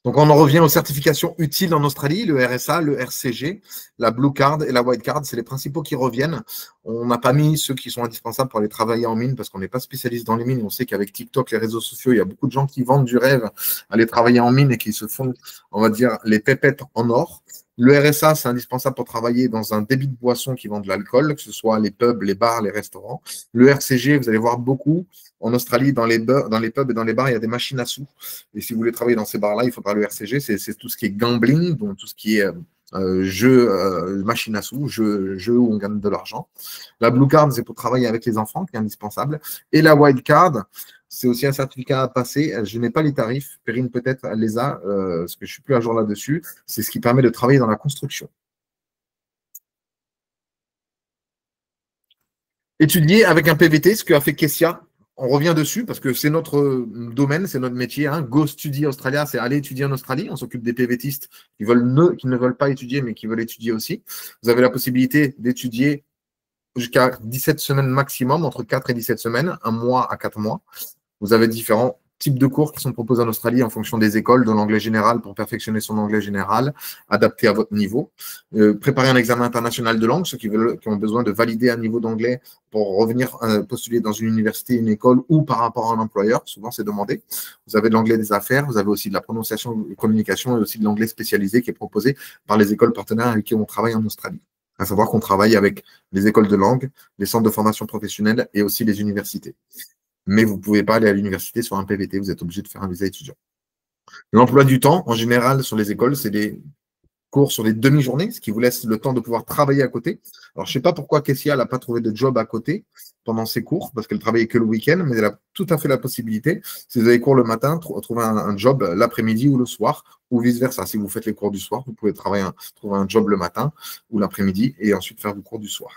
Donc, on en revient aux certifications utiles en Australie, le RSA, le RCG, la Blue Card et la White Card. C'est les principaux qui reviennent. On n'a pas mis ceux qui sont indispensables pour aller travailler en mine parce qu'on n'est pas spécialiste dans les mines. On sait qu'avec TikTok, les réseaux sociaux, il y a beaucoup de gens qui vendent du rêve à aller travailler en mine et qui se font, on va dire, les pépettes en or. Le RSA, c'est indispensable pour travailler dans un débit de boissons qui vend de l'alcool, que ce soit les pubs, les bars, les restaurants. Le RCG, vous allez voir beaucoup en Australie, dans les pubs et dans les bars, il y a des machines à sous. Et si vous voulez travailler dans ces bars-là, il faudra le RCG. C'est tout ce qui est gambling, donc tout ce qui est machine à sous, jeu où on gagne de l'argent. La Blue Card, c'est pour travailler avec les enfants, qui est indispensable. Et la White Card, c'est aussi un certificat à passer. Je n'ai pas les tarifs. Perrine, peut-être, elle les a, parce que je ne suis plus à jour là-dessus. C'est ce qui permet de travailler dans la construction. Étudier avec un PVT, ce qu'a fait Kessia. On revient dessus parce que c'est notre domaine, c'est notre métier. Hein. Go Study Australia, c'est aller étudier en Australie. On s'occupe des PVTistes qui ne veulent pas étudier, mais qui veulent étudier aussi. Vous avez la possibilité d'étudier jusqu'à 17 semaines maximum, entre 4 et 17 semaines, un mois à 4 mois. Vous avez différents types de cours qui sont proposés en Australie en fonction des écoles, de l'anglais général pour perfectionner son anglais général, adapté à votre niveau. Préparer un examen international de langue, ceux qui ont besoin de valider un niveau d'anglais pour revenir postuler dans une université, une école ou par rapport à un employeur. Souvent, c'est demandé. Vous avez de l'anglais des affaires, vous avez aussi de la prononciation et communication et aussi de l'anglais spécialisé qui est proposé par les écoles partenaires avec qui on travaille en Australie. À savoir qu'on travaille avec les écoles de langue, les centres de formation professionnelle et aussi les universités. Mais vous ne pouvez pas aller à l'université sur un PVT, vous êtes obligé de faire un visa étudiant. L'emploi du temps, en général, sur les écoles, c'est des cours sur des demi-journées, ce qui vous laisse le temps de pouvoir travailler à côté. Alors, je ne sais pas pourquoi Kessia n'a pas trouvé de job à côté pendant ses cours, parce qu'elle travaillait que le week-end, mais elle a tout à fait la possibilité, si vous avez cours le matin, trouver un job l'après-midi ou le soir, ou vice-versa. Si vous faites les cours du soir, vous pouvez trouver un job le matin ou l'après-midi et ensuite faire vos cours du soir.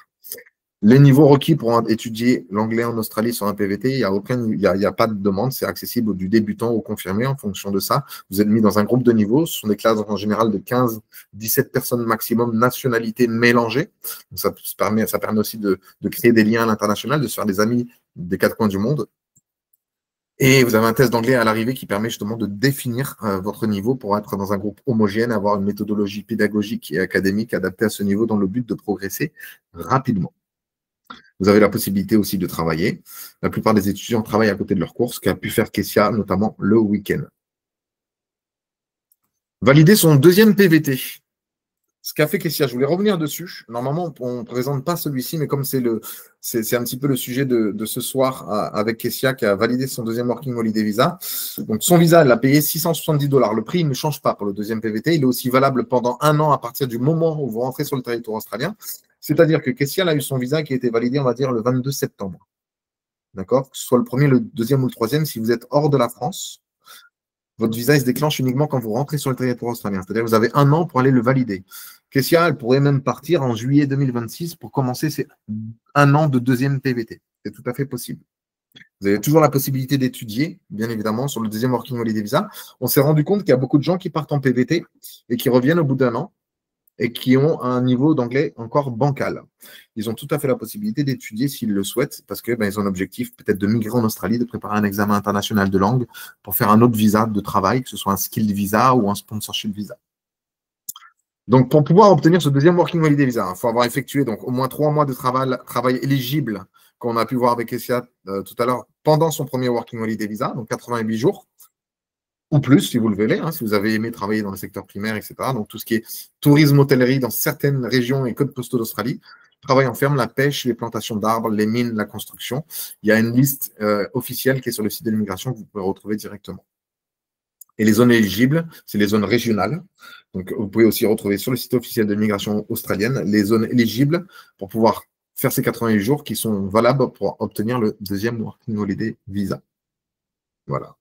Les niveaux requis pour étudier l'anglais en Australie sur un PVT, il n'y a pas de demande, c'est accessible du débutant au confirmé en fonction de ça. Vous êtes mis dans un groupe de niveaux, ce sont des classes en général de 15-17 personnes maximum, nationalités mélangées. Donc ça permet aussi de créer des liens à l'international, de se faire des amis des quatre coins du monde. Et vous avez un test d'anglais à l'arrivée qui permet justement de définir votre niveau pour être dans un groupe homogène, avoir une méthodologie pédagogique et académique adaptée à ce niveau dans le but de progresser rapidement. Vous avez la possibilité aussi de travailler. La plupart des étudiants travaillent à côté de leurs cours, ce qu'a pu faire Kessia, notamment le week-end. Valider son deuxième PVT. Ce qu'a fait Kessia, je voulais revenir dessus. Normalement, on ne présente pas celui-ci, mais comme c'est un petit peu le sujet de ce soir avec Kessia qui a validé son deuxième Working Holiday Visa. Donc, son visa, elle l'a payé $670. Le prix il ne change pas pour le deuxième PVT. Il est aussi valable pendant 1 an à partir du moment où vous rentrez sur le territoire australien. C'est-à-dire que Kessia a eu son visa qui a été validé, on va dire, le 22 septembre. D'accord? Que ce soit le premier, le deuxième ou le troisième, si vous êtes hors de la France, votre visa il se déclenche uniquement quand vous rentrez sur le territoire australien. C'est-à-dire que vous avez 1 an pour aller le valider. Kessia, elle pourrait même partir en juillet 2026 pour commencer ces 1 an de deuxième PVT. C'est tout à fait possible. Vous avez toujours la possibilité d'étudier, bien évidemment, sur le deuxième Working Holiday Visa. On s'est rendu compte qu'il y a beaucoup de gens qui partent en PVT et qui reviennent au bout d'1 an et qui ont un niveau d'anglais encore bancal. Ils ont tout à fait la possibilité d'étudier s'ils le souhaitent, parce qu'ils ont un objectif peut-être de migrer en Australie, de préparer un examen international de langue pour faire un autre visa de travail, que ce soit un skilled visa ou un sponsorship visa. Donc, pour pouvoir obtenir ce deuxième Working Holiday Visa, il faut avoir effectué donc, au moins 3 mois de travail éligible, qu'on a pu voir avec Kessia tout à l'heure, pendant son premier Working Holiday Visa, donc 88 jours. Ou plus, si vous le voulez, si vous avez aimé travailler dans le secteur primaire, etc. Donc, tout ce qui est tourisme, hôtellerie dans certaines régions et codes postaux d'Australie, travail en ferme, la pêche, les plantations d'arbres, les mines, la construction. Il y a une liste officielle qui est sur le site de l'immigration que vous pouvez retrouver directement. Et les zones éligibles, c'est les zones régionales. Donc, vous pouvez aussi retrouver sur le site officiel de l'immigration australienne les zones éligibles pour pouvoir faire ces 88 jours qui sont valables pour obtenir le deuxième Working Holiday Visa. Voilà.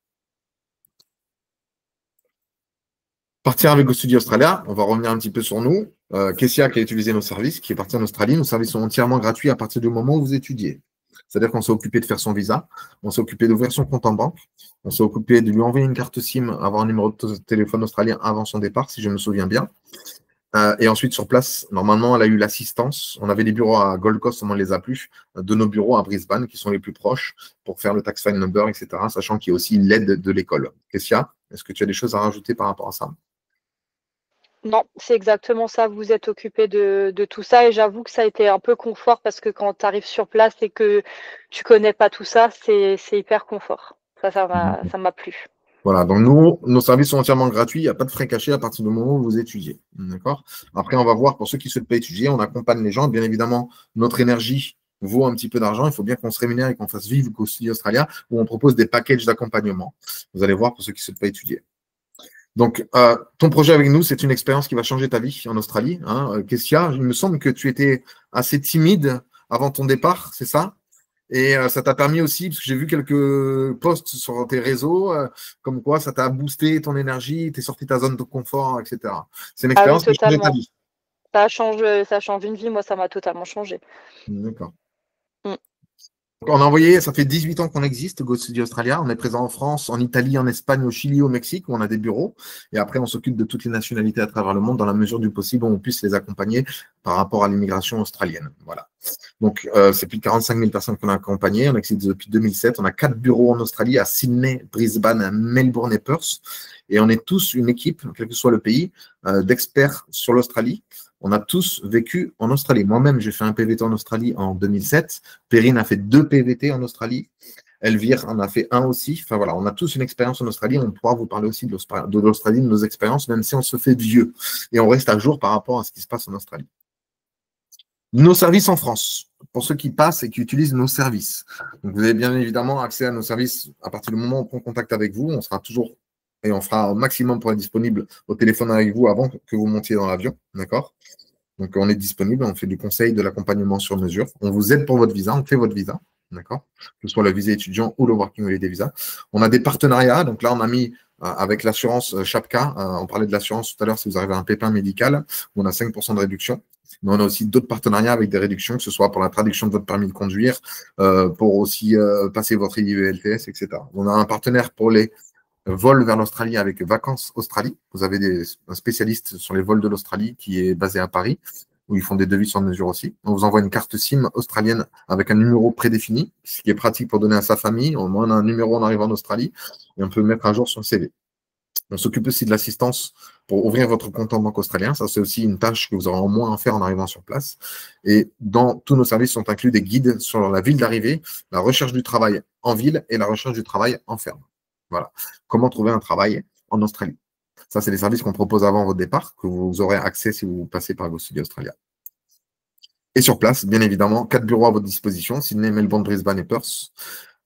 Partir avec GoStudy Australia, on va revenir un petit peu sur nous. Kessia qui a utilisé nos services, qui est parti en Australie. Nos services sont entièrement gratuits à partir du moment où vous étudiez. C'est-à-dire qu'on s'est occupé de faire son visa, on s'est occupé d'ouvrir son compte en banque, on s'est occupé de lui envoyer une carte SIM, avoir un numéro de téléphone australien avant son départ, si je me souviens bien. Et ensuite, sur place, normalement, elle a eu l'assistance. On avait des bureaux à Gold Coast, on ne les a plus, de nos bureaux à Brisbane, qui sont les plus proches, pour faire le tax file number, etc., sachant qu'il y a aussi l'aide de l'école. Kessia, est-ce que tu as des choses à rajouter par rapport à ça? Non, c'est exactement ça. Vous vous êtes occupé de tout ça et j'avoue que ça a été un peu confort parce que quand tu arrives sur place et que tu connais pas tout ça, c'est hyper confort. Ça m'a plu. Voilà, donc nous, nos services sont entièrement gratuits, il n'y a pas de frais cachés à partir du moment où vous étudiez. D'accord? Après, on va voir pour ceux qui ne souhaitent pas étudier, on accompagne les gens. Bien évidemment, notre énergie vaut un petit peu d'argent. Il faut bien qu'on se rémunère et qu'on fasse vivre GoStudy Australia où on propose des packages d'accompagnement. Vous allez voir pour ceux qui ne souhaitent pas étudier. Donc, ton projet avec nous, c'est une expérience qui va changer ta vie en Australie. Kessia, il me semble que tu étais assez timide avant ton départ, c'est ça? Et ça t'a permis aussi, parce que j'ai vu quelques posts sur tes réseaux, comme quoi ça t'a boosté ton énergie, tu es sorti de ta zone de confort, etc. C'est une expérience qui a changé ta vie. Ça change une vie, moi, ça m'a totalement changé. D'accord. On a envoyé, ça fait 18 ans qu'on existe, GoStudy Australia. On est présent en France, en Italie, en Espagne, au Chili, au Mexique, où on a des bureaux. Et après, on s'occupe de toutes les nationalités à travers le monde, dans la mesure du possible, où on puisse les accompagner par rapport à l'immigration australienne. Voilà. Donc, c'est plus de 45 000 personnes qu'on a accompagnées. On existe depuis 2007. On a 4 bureaux en Australie, à Sydney, Brisbane, Melbourne et Perth. Et on est tous une équipe, quel que soit le pays, d'experts sur l'Australie. On a tous vécu en Australie. Moi-même, j'ai fait un PVT en Australie en 2007. Perrine a fait 2 PVT en Australie. Elvire en a fait 1 aussi. Enfin voilà, on a tous une expérience en Australie. On pourra vous parler aussi de l'Australie, de nos expériences, même si on se fait vieux. Et on reste à jour par rapport à ce qui se passe en Australie. Nos services en France, pour ceux qui passent et qui utilisent nos services. Donc, vous avez bien évidemment accès à nos services à partir du moment où on prend contact avec vous. On sera toujours et on fera au maximum pour être disponible au téléphone avec vous avant que vous montiez dans l'avion. D'accord? Donc, on est disponible, on fait du conseil, de l'accompagnement sur mesure. On vous aide pour votre visa, on fait votre visa. D'accord? Que ce soit le visa étudiant ou le Working Holiday Visa. On a des partenariats. Donc là, on a mis avec l'assurance Chapka. On parlait de l'assurance tout à l'heure si vous arrivez à un pépin médical, où on a 5% de réduction. Mais on a aussi d'autres partenariats avec des réductions, que ce soit pour la traduction de votre permis de conduire, pour aussi passer votre IELTS, etc. On a un partenaire pour les vols vers l'Australie avec Vacances Australie. Vous avez un spécialiste sur les vols de l'Australie qui est basé à Paris, où ils font des devis sur mesure aussi. On vous envoie une carte SIM australienne avec un numéro prédéfini, ce qui est pratique pour donner à sa famille. Au moins, on a un numéro en arrivant en Australie et on peut mettre à jour son CV. On s'occupe aussi de l'assistance pour ouvrir votre compte en banque australien. Ça, c'est aussi une tâche que vous aurez en moins à faire en arrivant sur place. Et dans tous nos services sont inclus des guides sur la ville d'arrivée, la recherche du travail en ville et la recherche du travail en ferme. Voilà. Comment trouver un travail en Australie. Ça, c'est les services qu'on propose avant votre départ, que vous aurez accès si vous passez par GoStudy Australia. Et sur place, bien évidemment, 4 bureaux à votre disposition, Sydney, Melbourne, Brisbane et Perth.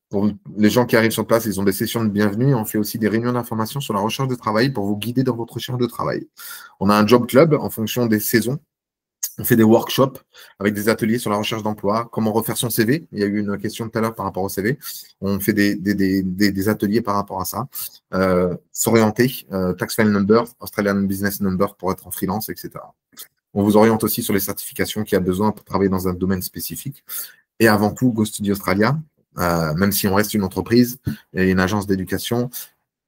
Pour les gens qui arrivent sur place, ils ont des sessions de bienvenue. On fait aussi des réunions d'information sur la recherche de travail pour vous guider dans votre recherche de travail. On a un job club en fonction des saisons. On fait des workshops avec des ateliers sur la recherche d'emploi, comment refaire son CV. Il y a eu une question tout à l'heure par rapport au CV. On fait des ateliers par rapport à ça. S'orienter, Tax File Number, Australian Business Number pour être en freelance, etc. On vous oriente aussi sur les certifications qu'il y a besoin pour travailler dans un domaine spécifique. Et avant tout, GoStudy Australia, même si on reste une entreprise et une agence d'éducation,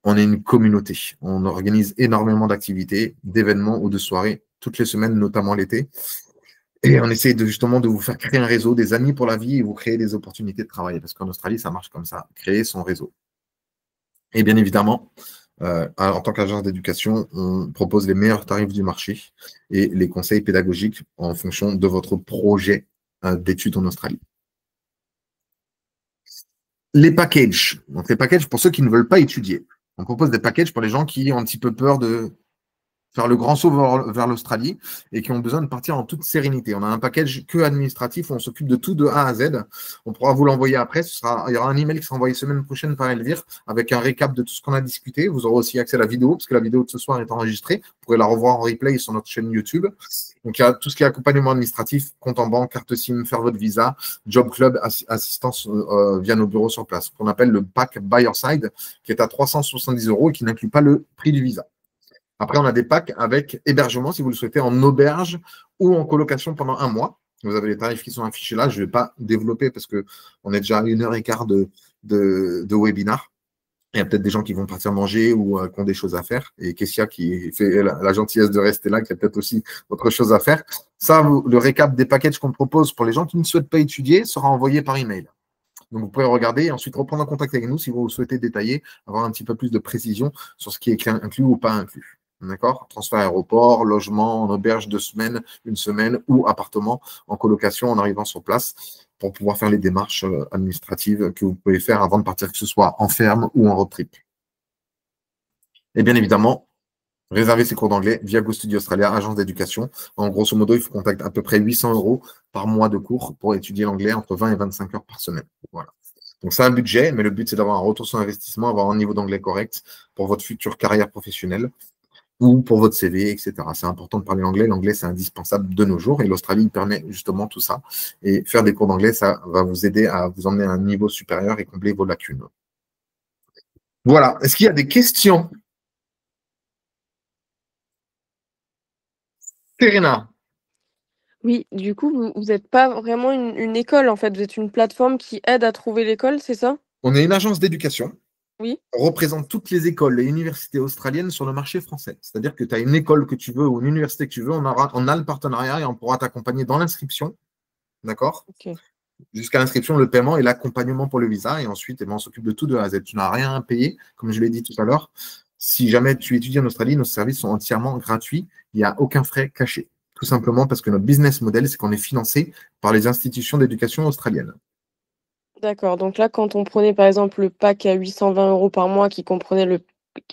on est une communauté. On organise énormément d'activités, d'événements ou de soirées toutes les semaines, notamment l'été. Et on essaie justement de vous faire créer un réseau, des amis pour la vie et vous créer des opportunités de travail. Parce qu'en Australie, ça marche comme ça, créer son réseau. Et bien évidemment, en tant qu'agence d'éducation, on propose les meilleurs tarifs du marché et les conseils pédagogiques en fonction de votre projet d'études en Australie. Les packages. Donc, les packages pour ceux qui ne veulent pas étudier. On propose des packages pour les gens qui ont un petit peu peur de faire le grand saut vers l'Australie et qui ont besoin de partir en toute sérénité. On a un package que administratif où on s'occupe de tout de A à Z. On pourra vous l'envoyer après. Il y aura un email qui sera envoyé semaine prochaine par Elvire avec un récap de tout ce qu'on a discuté. Vous aurez aussi accès à la vidéo parce que la vidéo de ce soir est enregistrée. Vous pourrez la revoir en replay sur notre chaîne YouTube. Donc, il y a tout ce qui est accompagnement administratif, compte en banque, carte SIM, faire votre visa, job club, assistance via nos bureaux sur place, qu'on appelle le pack Buyer Side, qui est à 370 € et qui n'inclut pas le prix du visa. Après, on a des packs avec hébergement, si vous le souhaitez, en auberge ou en colocation pendant 1 mois. Vous avez les tarifs qui sont affichés là. Je ne vais pas développer parce qu'on est déjà à 1h15 de webinar. Il y a peut-être des gens qui vont partir manger ou qui ont des choses à faire. Et Kessia qui fait la gentillesse de rester là, qui a peut-être aussi autre chose à faire. Ça, le récap des packages qu'on propose pour les gens qui ne souhaitent pas étudier sera envoyé par email. Donc, vous pouvez regarder et ensuite reprendre contact avec nous si vous souhaitez détailler, avoir un petit peu plus de précision sur ce qui est inclus ou pas inclus. D'accord? Transfert aéroport, logement, en auberge 2 semaines, 1 semaine ou appartement en colocation en arrivant sur place pour pouvoir faire les démarches administratives que vous pouvez faire avant de partir, que ce soit en ferme ou en road trip. Et bien évidemment, réserver ses cours d'anglais via GoStudy Australia, agence d'éducation. En grosso modo, il faut contacter à peu près 800 € par mois de cours pour étudier l'anglais entre 20 et 25 heures par semaine. Voilà. Donc, c'est un budget, mais le but, c'est d'avoir un retour sur investissement, avoir un niveau d'anglais correct pour votre future carrière professionnelle ou pour votre CV, etc. C'est important de parler anglais. L'anglais, c'est indispensable de nos jours et l'Australie permet justement tout ça. Et faire des cours d'anglais, ça va vous aider à vous emmener à un niveau supérieur et combler vos lacunes. Voilà. Est-ce qu'il y a des questions? Serena. Oui, du coup, vous n'êtes pas vraiment une école, en fait. Vous êtes une plateforme qui aide à trouver l'école, c'est ça? On est une agence d'éducation. Oui. On représente toutes les écoles et universités australiennes sur le marché français. C'est-à-dire que tu as une école que tu veux ou une université que tu veux, on a le partenariat et on pourra t'accompagner dans l'inscription. D'accord? Ok. Jusqu'à l'inscription, le paiement et l'accompagnement pour le visa. Et ensuite, on s'occupe de tout de A à Z. Tu n'as rien à payer, comme je l'ai dit tout à l'heure. Si jamais tu étudies en Australie, nos services sont entièrement gratuits. Il n'y a aucun frais caché. Tout simplement parce que notre business model, c'est qu'on est financé par les institutions d'éducation australiennes. D'accord. Donc là, quand on prenait par exemple le pack à 820 € par mois qui comprenait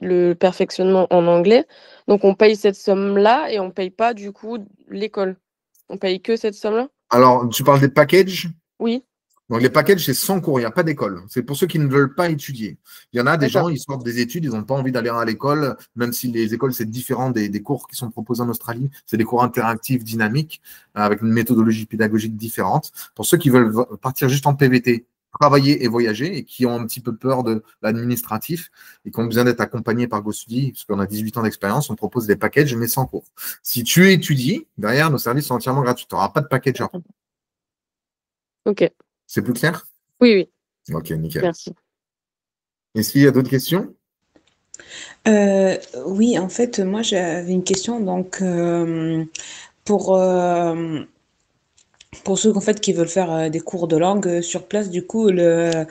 le perfectionnement en anglais, donc on paye cette somme-là et on ne paye pas du coup l'école. On paye que cette somme-là? Alors, tu parles des packages? Oui. Donc, les packages, c'est sans cours, il n'y a pas d'école. C'est pour ceux qui ne veulent pas étudier. Il y en a des gens, ils sortent des études, ils n'ont pas envie d'aller à l'école, même si les écoles, c'est différent des cours qui sont proposés en Australie. C'est des cours interactifs, dynamiques, avec une méthodologie pédagogique différente. Pour ceux qui veulent partir juste en PVT, travailler et voyager et qui ont un petit peu peur de l'administratif et qui ont besoin d'être accompagnés par GoStudy, parce qu'on a 18 ans d'expérience, on propose des packages, mais sans cours. Si tu étudies, derrière, nos services sont entièrement gratuits. Tu n'auras pas de package. Ok. C'est plus clair? Oui, oui. Ok, nickel. Merci. Est-ce qu'il y a d'autres questions? Oui, en fait, moi j'avais une question. Donc, pour, pour ceux en fait, qui veulent faire des cours de langue sur place, du coup, le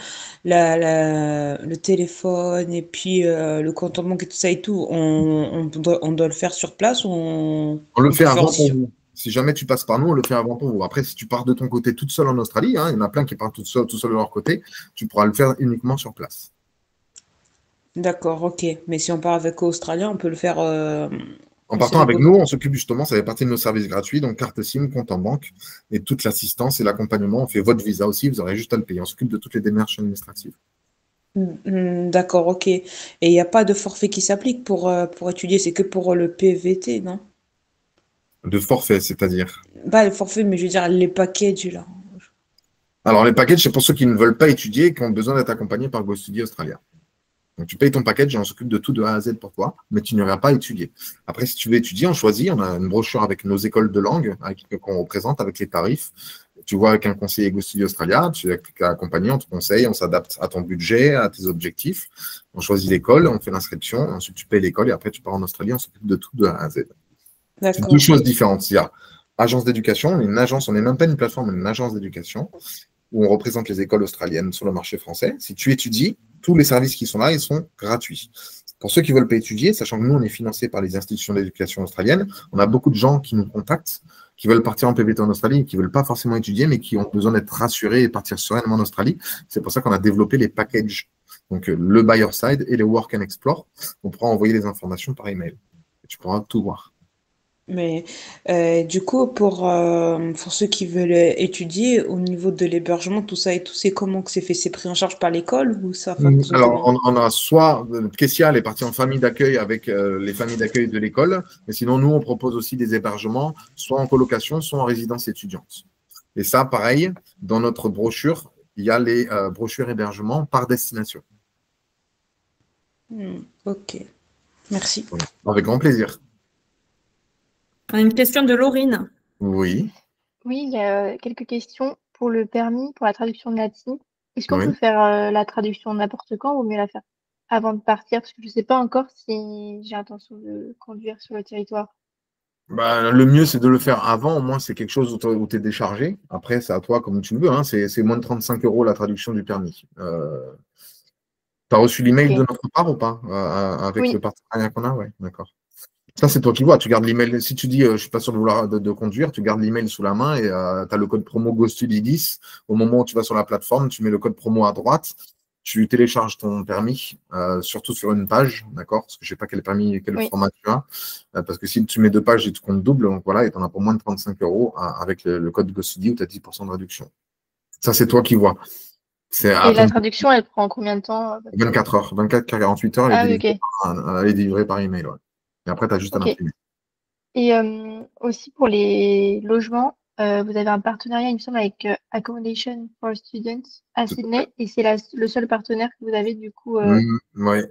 téléphone et puis le compte en banque et tout ça et tout, on doit le faire sur place ou On le on fait peut faire avant aussi pour vous. Si jamais tu passes par nous, on le fait avant pour vous. Après, si tu pars de ton côté toute seule en Australie, hein, il y en a plein qui partent tout seul de leur côté, tu pourras le faire uniquement sur place. D'accord, ok. Mais si on part avec Australien, on peut le faire En on partant sait avec pas. nous, on s'occupe justement, ça fait partie de nos services gratuits, donc carte SIM, compte en banque et toute l'assistance et l'accompagnement. On fait votre visa aussi, vous aurez juste à le payer. On s'occupe de toutes les démarches administratives. D'accord, ok. Et il n'y a pas de forfait qui s'applique pour étudier, c'est que pour le PVT, non? De forfait, c'est-à-dire. Pas le forfait, mais je veux dire les packages là. Alors, les packages, c'est pour ceux qui ne veulent pas étudier et qui ont besoin d'être accompagnés par GoStudy Australia. Donc, tu payes ton package et on s'occupe de tout de A à Z pour toi, mais tu n'iras pas étudier. Après, si tu veux étudier, on choisit. On a une brochure avec nos écoles de langue qu'on représente avec les tarifs. Tu vois avec un conseiller GoStudy Australia, tu es accompagné, on te conseille, on s'adapte à ton budget, à tes objectifs. On choisit l'école, on fait l'inscription, ensuite tu payes l'école et après tu pars en Australie, on s'occupe de tout de A à Z. C'est deux D'accord. choses différentes. Il y a agence d'éducation, on est une agence, on n'est même pas une plateforme, on est une agence d'éducation où on représente les écoles australiennes sur le marché français. Si tu étudies, tous les services qui sont là, ils sont gratuits. Pour ceux qui ne veulent pas étudier, sachant que nous, on est financé par les institutions d'éducation australiennes, on a beaucoup de gens qui nous contactent, qui veulent partir en PVT en Australie, et qui ne veulent pas forcément étudier, mais qui ont besoin d'être rassurés et partir sereinement en Australie. C'est pour ça qu'on a développé les packages, donc le buyer side et le work and explore. On pourra envoyer les informations par email. Et tu pourras tout voir. Mais du coup, pour ceux qui veulent étudier, au niveau de l'hébergement, tout ça et tout, c'est comment que c'est fait? C'est pris en charge par l'école ou ça fonctionne Alors, comment? on a soit Kessia, elle est partie en famille d'accueil avec les familles d'accueil de l'école, mais sinon, nous, on propose aussi des hébergements, soit en colocation, soit en résidence étudiante. Et ça, pareil, dans notre brochure, il y a les brochures hébergements par destination. Ok, merci. Avec grand plaisir. On a une question de Laurine. Oui. Oui, il y a quelques questions pour le permis, pour la traduction de Nati. Est-ce qu'on Oui. peut faire la traduction n'importe quand ou vaut mieux la faire avant de partir? Parce que je ne sais pas encore si j'ai intention de conduire sur le territoire. Bah, le mieux, c'est de le faire avant. Au moins, c'est quelque chose où tu es déchargé. Après, c'est à toi comme tu le veux. Hein. C'est moins de 35 € la traduction du permis. Tu as reçu l'email de notre part ou pas avec Oui. le partenariat qu'on a? Oui, d'accord. Ça, c'est toi qui vois. Tu gardes l'email. Si tu dis je ne suis pas sûr de vouloir de conduire, tu gardes l'email sous la main et tu as le code promo GoStudy10. Au moment où tu vas sur la plateforme, tu mets le code promo à droite. Tu télécharges ton permis, surtout sur une page, d'accord? Parce que je ne sais pas quel permis, quel format tu as. Parce que si tu mets 2 pages, il te compte double. Donc voilà, et tu en as pour moins de 35 € avec le code GoStudy où tu as 10% de réduction. Ça, c'est toi qui vois. Et la traduction, elle prend combien de temps? 24 heures. 24 à 48 heures, elle est délivrée par email. Ouais. Et après, tu as juste à l'imprimer. Et aussi pour les logements, vous avez un partenariat, il me semble, avec Accommodation for Students à Sydney. Et c'est le seul partenaire que vous avez du coup Oui.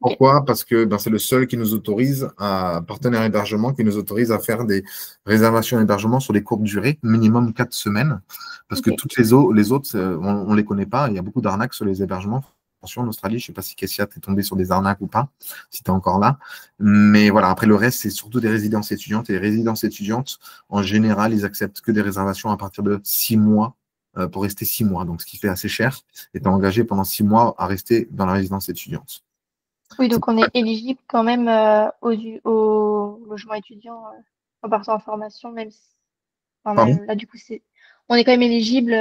Pourquoi? Parce que c'est le seul qui nous autorise, partenaire hébergement, qui nous autorise à faire des réservations d'hébergement sur des courtes durées, minimum 4 semaines. Parce que toutes les autres, on ne les connaît pas. Il y a beaucoup d'arnaques sur les hébergements. Attention, en Australie, je ne sais pas si Kessia t'es tombé sur des arnaques ou pas, si tu es encore là. Mais voilà, après le reste, c'est surtout des résidences étudiantes. Et les résidences étudiantes, en général, ils acceptent que des réservations à partir de 6 mois pour rester 6 mois. Donc, ce qui fait assez cher. Et tu es engagé pendant 6 mois à rester dans la résidence étudiante. Oui, donc on est éligible quand même au logement étudiant en partant en formation, même si. Là, du coup, on est quand même éligible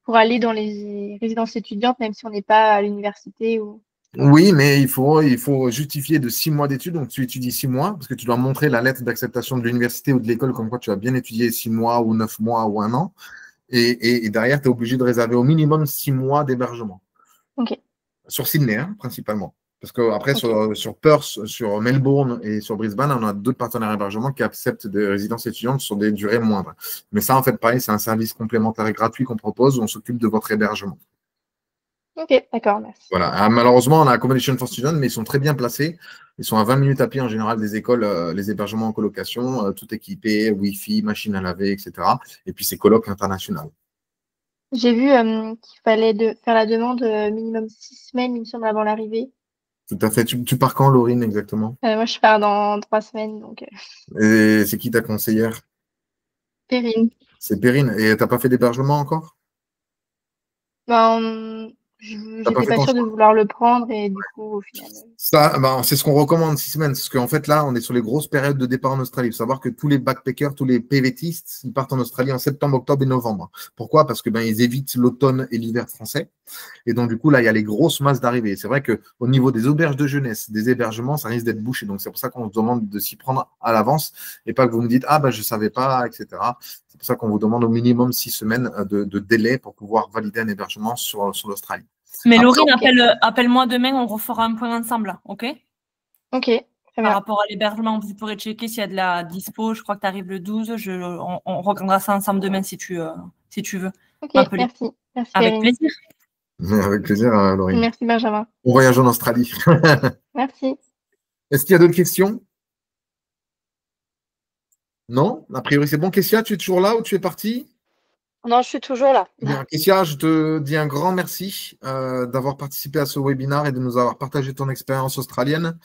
pour aller dans les résidences étudiantes, même si on n'est pas à l'université ou. Oui, mais il faut justifier de 6 mois d'études. Donc, tu étudies 6 mois parce que tu dois montrer la lettre d'acceptation de l'université ou de l'école comme quoi tu as bien étudié 6 mois ou 9 mois ou 1 an. Et derrière, tu es obligé de réserver au minimum 6 mois d'hébergement. OK. Sur Sydney, principalement. Parce qu'après, sur Perth, sur Melbourne et sur Brisbane, on a d'autres partenaires hébergements qui acceptent des résidences étudiantes sur des durées moindres. Mais ça, en fait, pareil, c'est un service complémentaire et gratuit qu'on propose où on s'occupe de votre hébergement. Ok, d'accord, merci. Voilà. Malheureusement, on a Accommodation for Students, mais ils sont très bien placés. Ils sont à 20 minutes à pied en général des écoles, les hébergements en colocation, tout équipé, Wi-Fi, machine à laver, etc. Et puis, c'est coloc international. J'ai vu qu'il fallait faire la demande minimum 6 semaines, il me semble, avant l'arrivée. Tout à fait. Tu pars quand, Laurine, exactement? Moi, je pars dans 3 semaines, donc Et c'est qui ta conseillère? Perrine. C'est Perrine. Et t'as pas fait d'hébergement encore? Ben, T'as pas j'étais fait pas ton sûre de choix? vouloir le prendre et du coup, au final. Ça, c'est ce qu'on recommande 6 semaines. Parce qu'en fait, là, on est sur les grosses périodes de départ en Australie. Il faut savoir que tous les backpackers, tous les PVTistes, ils partent en Australie en septembre, octobre et novembre. Pourquoi? Parce que ils évitent l'automne et l'hiver français. Et donc, du coup, là, il y a les grosses masses d'arrivées. C'est vrai qu'au niveau des auberges de jeunesse, des hébergements, ça risque d'être bouché. Donc, c'est pour ça qu'on vous demande de s'y prendre à l'avance et pas que vous me dites, ah, je ne savais pas, etc. C'est pour ça qu'on vous demande au minimum 6 semaines de délai pour pouvoir valider un hébergement sur l'Australie. Mais Laurine, appelle-moi demain, on refera un point ensemble, ok? Ok, très bien. Par rapport à l'hébergement, vous pourrez checker s'il y a de la dispo. Je crois que tu arrives le 12. On regardera ça ensemble demain si tu veux. Ok, m'appeler. merci. Merci, Avec Perrine. plaisir. Avec plaisir, Laurine. Merci, Benjamin. Bon voyage en Australie. Merci. Est-ce qu'il y a d'autres questions? Non? A priori, c'est bon. Kessia, tu es toujours là ou tu es partie? Non, je suis toujours là. Bien, Kessia, je te dis un grand merci d'avoir participé à ce webinaire et de nous avoir partagé ton expérience australienne.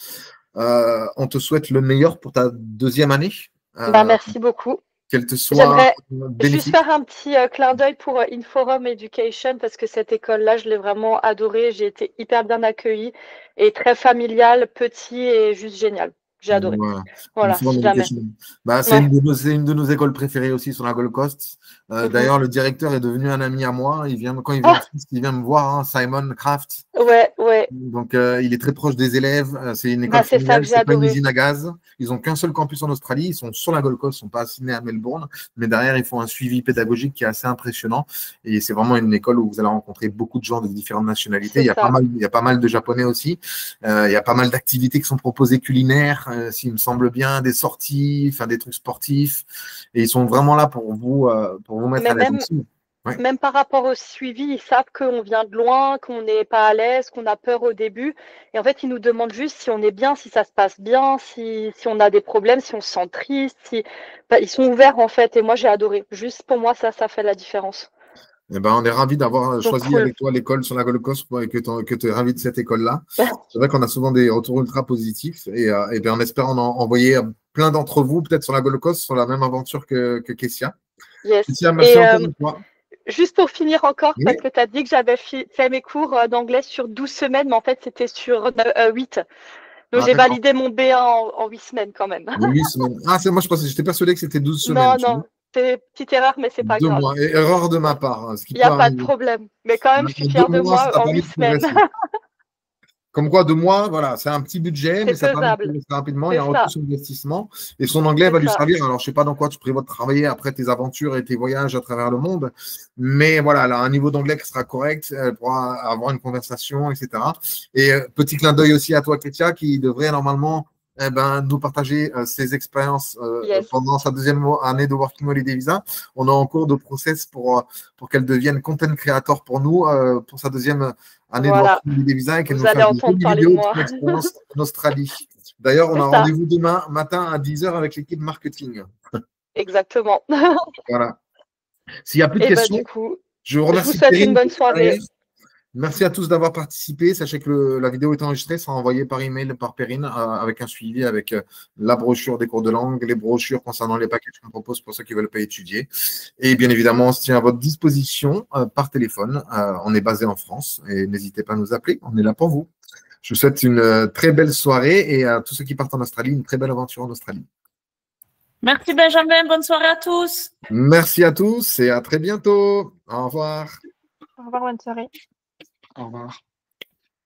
On te souhaite le meilleur pour ta 2e année. Merci beaucoup. Qu'elle te soit J'aimerais bénéfique. juste faire un petit clin d'œil pour Inforum Education parce que cette école-là, je l'ai vraiment adorée. J'ai été hyper bien accueillie et très familiale, petit et juste génial. J'ai adoré. Voilà, si jamais. C'est une de nos écoles préférées aussi sur la Gold Coast. D'ailleurs, le directeur est devenu un ami à moi. Quand il vient me voir, Simon Kraft. Ouais. Donc, il est très proche des élèves. C'est une école familiale, c'est pas une usine à gaz. Ils n'ont qu'un seul campus en Australie. Ils sont sur la Gold Coast, ils ne sont pas assignés à Melbourne. Mais derrière, ils font un suivi pédagogique qui est assez impressionnant. Et c'est vraiment une école où vous allez rencontrer beaucoup de gens de différentes nationalités. Il y a pas mal de Japonais aussi. Il y a pas mal d'activités qui sont proposées culinaires, s'il me semble bien, des sorties, enfin des trucs sportifs. Et ils sont vraiment là pour vous mettre à l'aise aussi. Ouais. Même par rapport au suivi, ils savent qu'on vient de loin, qu'on n'est pas à l'aise, qu'on a peur au début. Et en fait, ils nous demandent juste si on est bien, si ça se passe bien, si on a des problèmes, si on se sent triste. Ils sont ouverts en fait. Et moi, j'ai adoré. Juste pour moi, ça fait la différence. Eh ben, on est ravis d'avoir choisi avec toi l'école sur la Gold Coast et que tu es ravi de cette école-là. C'est vrai qu'on a souvent des retours ultra positifs et bien, on espère en envoyer plein d'entre vous, peut-être sur la Gold Coast, sur la même aventure que Kessia. Yes. Kessia, merci encore une fois. Juste pour finir encore, parce que tu as dit que j'avais fait mes cours d'anglais sur 12 semaines, mais en fait, c'était sur 8. Donc, j'ai validé mon B1 en 8 semaines quand même. 8 semaines. Ah, moi, j'étais persuadé que c'était 12 semaines. Non. C'est une petite erreur, mais c'est pas grave. 2 mois. Erreur de ma part. Il n'y a pas de problème. Mais quand même, je suis fière de moi en 8 semaines. Comme quoi, 2 mois, voilà, c'est un petit budget, mais ça permet de progresser rapidement. Il y a un retour sur investissement. Et son anglais va lui servir. Alors, je ne sais pas dans quoi tu prévois de travailler après tes aventures et tes voyages à travers le monde. Mais voilà, elle a un niveau d'anglais qui sera correct. Elle pourra avoir une conversation, etc. Et petit clin d'œil aussi à toi, Kessia, qui devrait normalement nous partager ses expériences pendant sa 2e année de Working Holiday Visa. On est en cours de process pour qu'elle devienne content creator pour nous pour sa 2e année de Working Holiday Visa et qu'elle nous fasse des vidéos de son expérience en Australie. D'ailleurs, on a rendez-vous demain matin à 10h avec l'équipe marketing. Exactement. Voilà. S'il n'y a plus de questions, du coup, je remercie. Je vous souhaite une bonne soirée. Merci à tous d'avoir participé. Sachez que la vidéo est enregistrée, sera envoyée par email par Perrine avec un suivi avec la brochure des cours de langue, les brochures concernant les packages qu'on propose pour ceux qui ne veulent pas étudier. Et bien évidemment, on se tient à votre disposition par téléphone. On est basé en France et n'hésitez pas à nous appeler. On est là pour vous. Je vous souhaite une très belle soirée et à tous ceux qui partent en Australie, une très belle aventure en Australie. Merci Benjamin. Bonne soirée à tous. Merci à tous et à très bientôt. Au revoir. Au revoir, bonne soirée. Au revoir.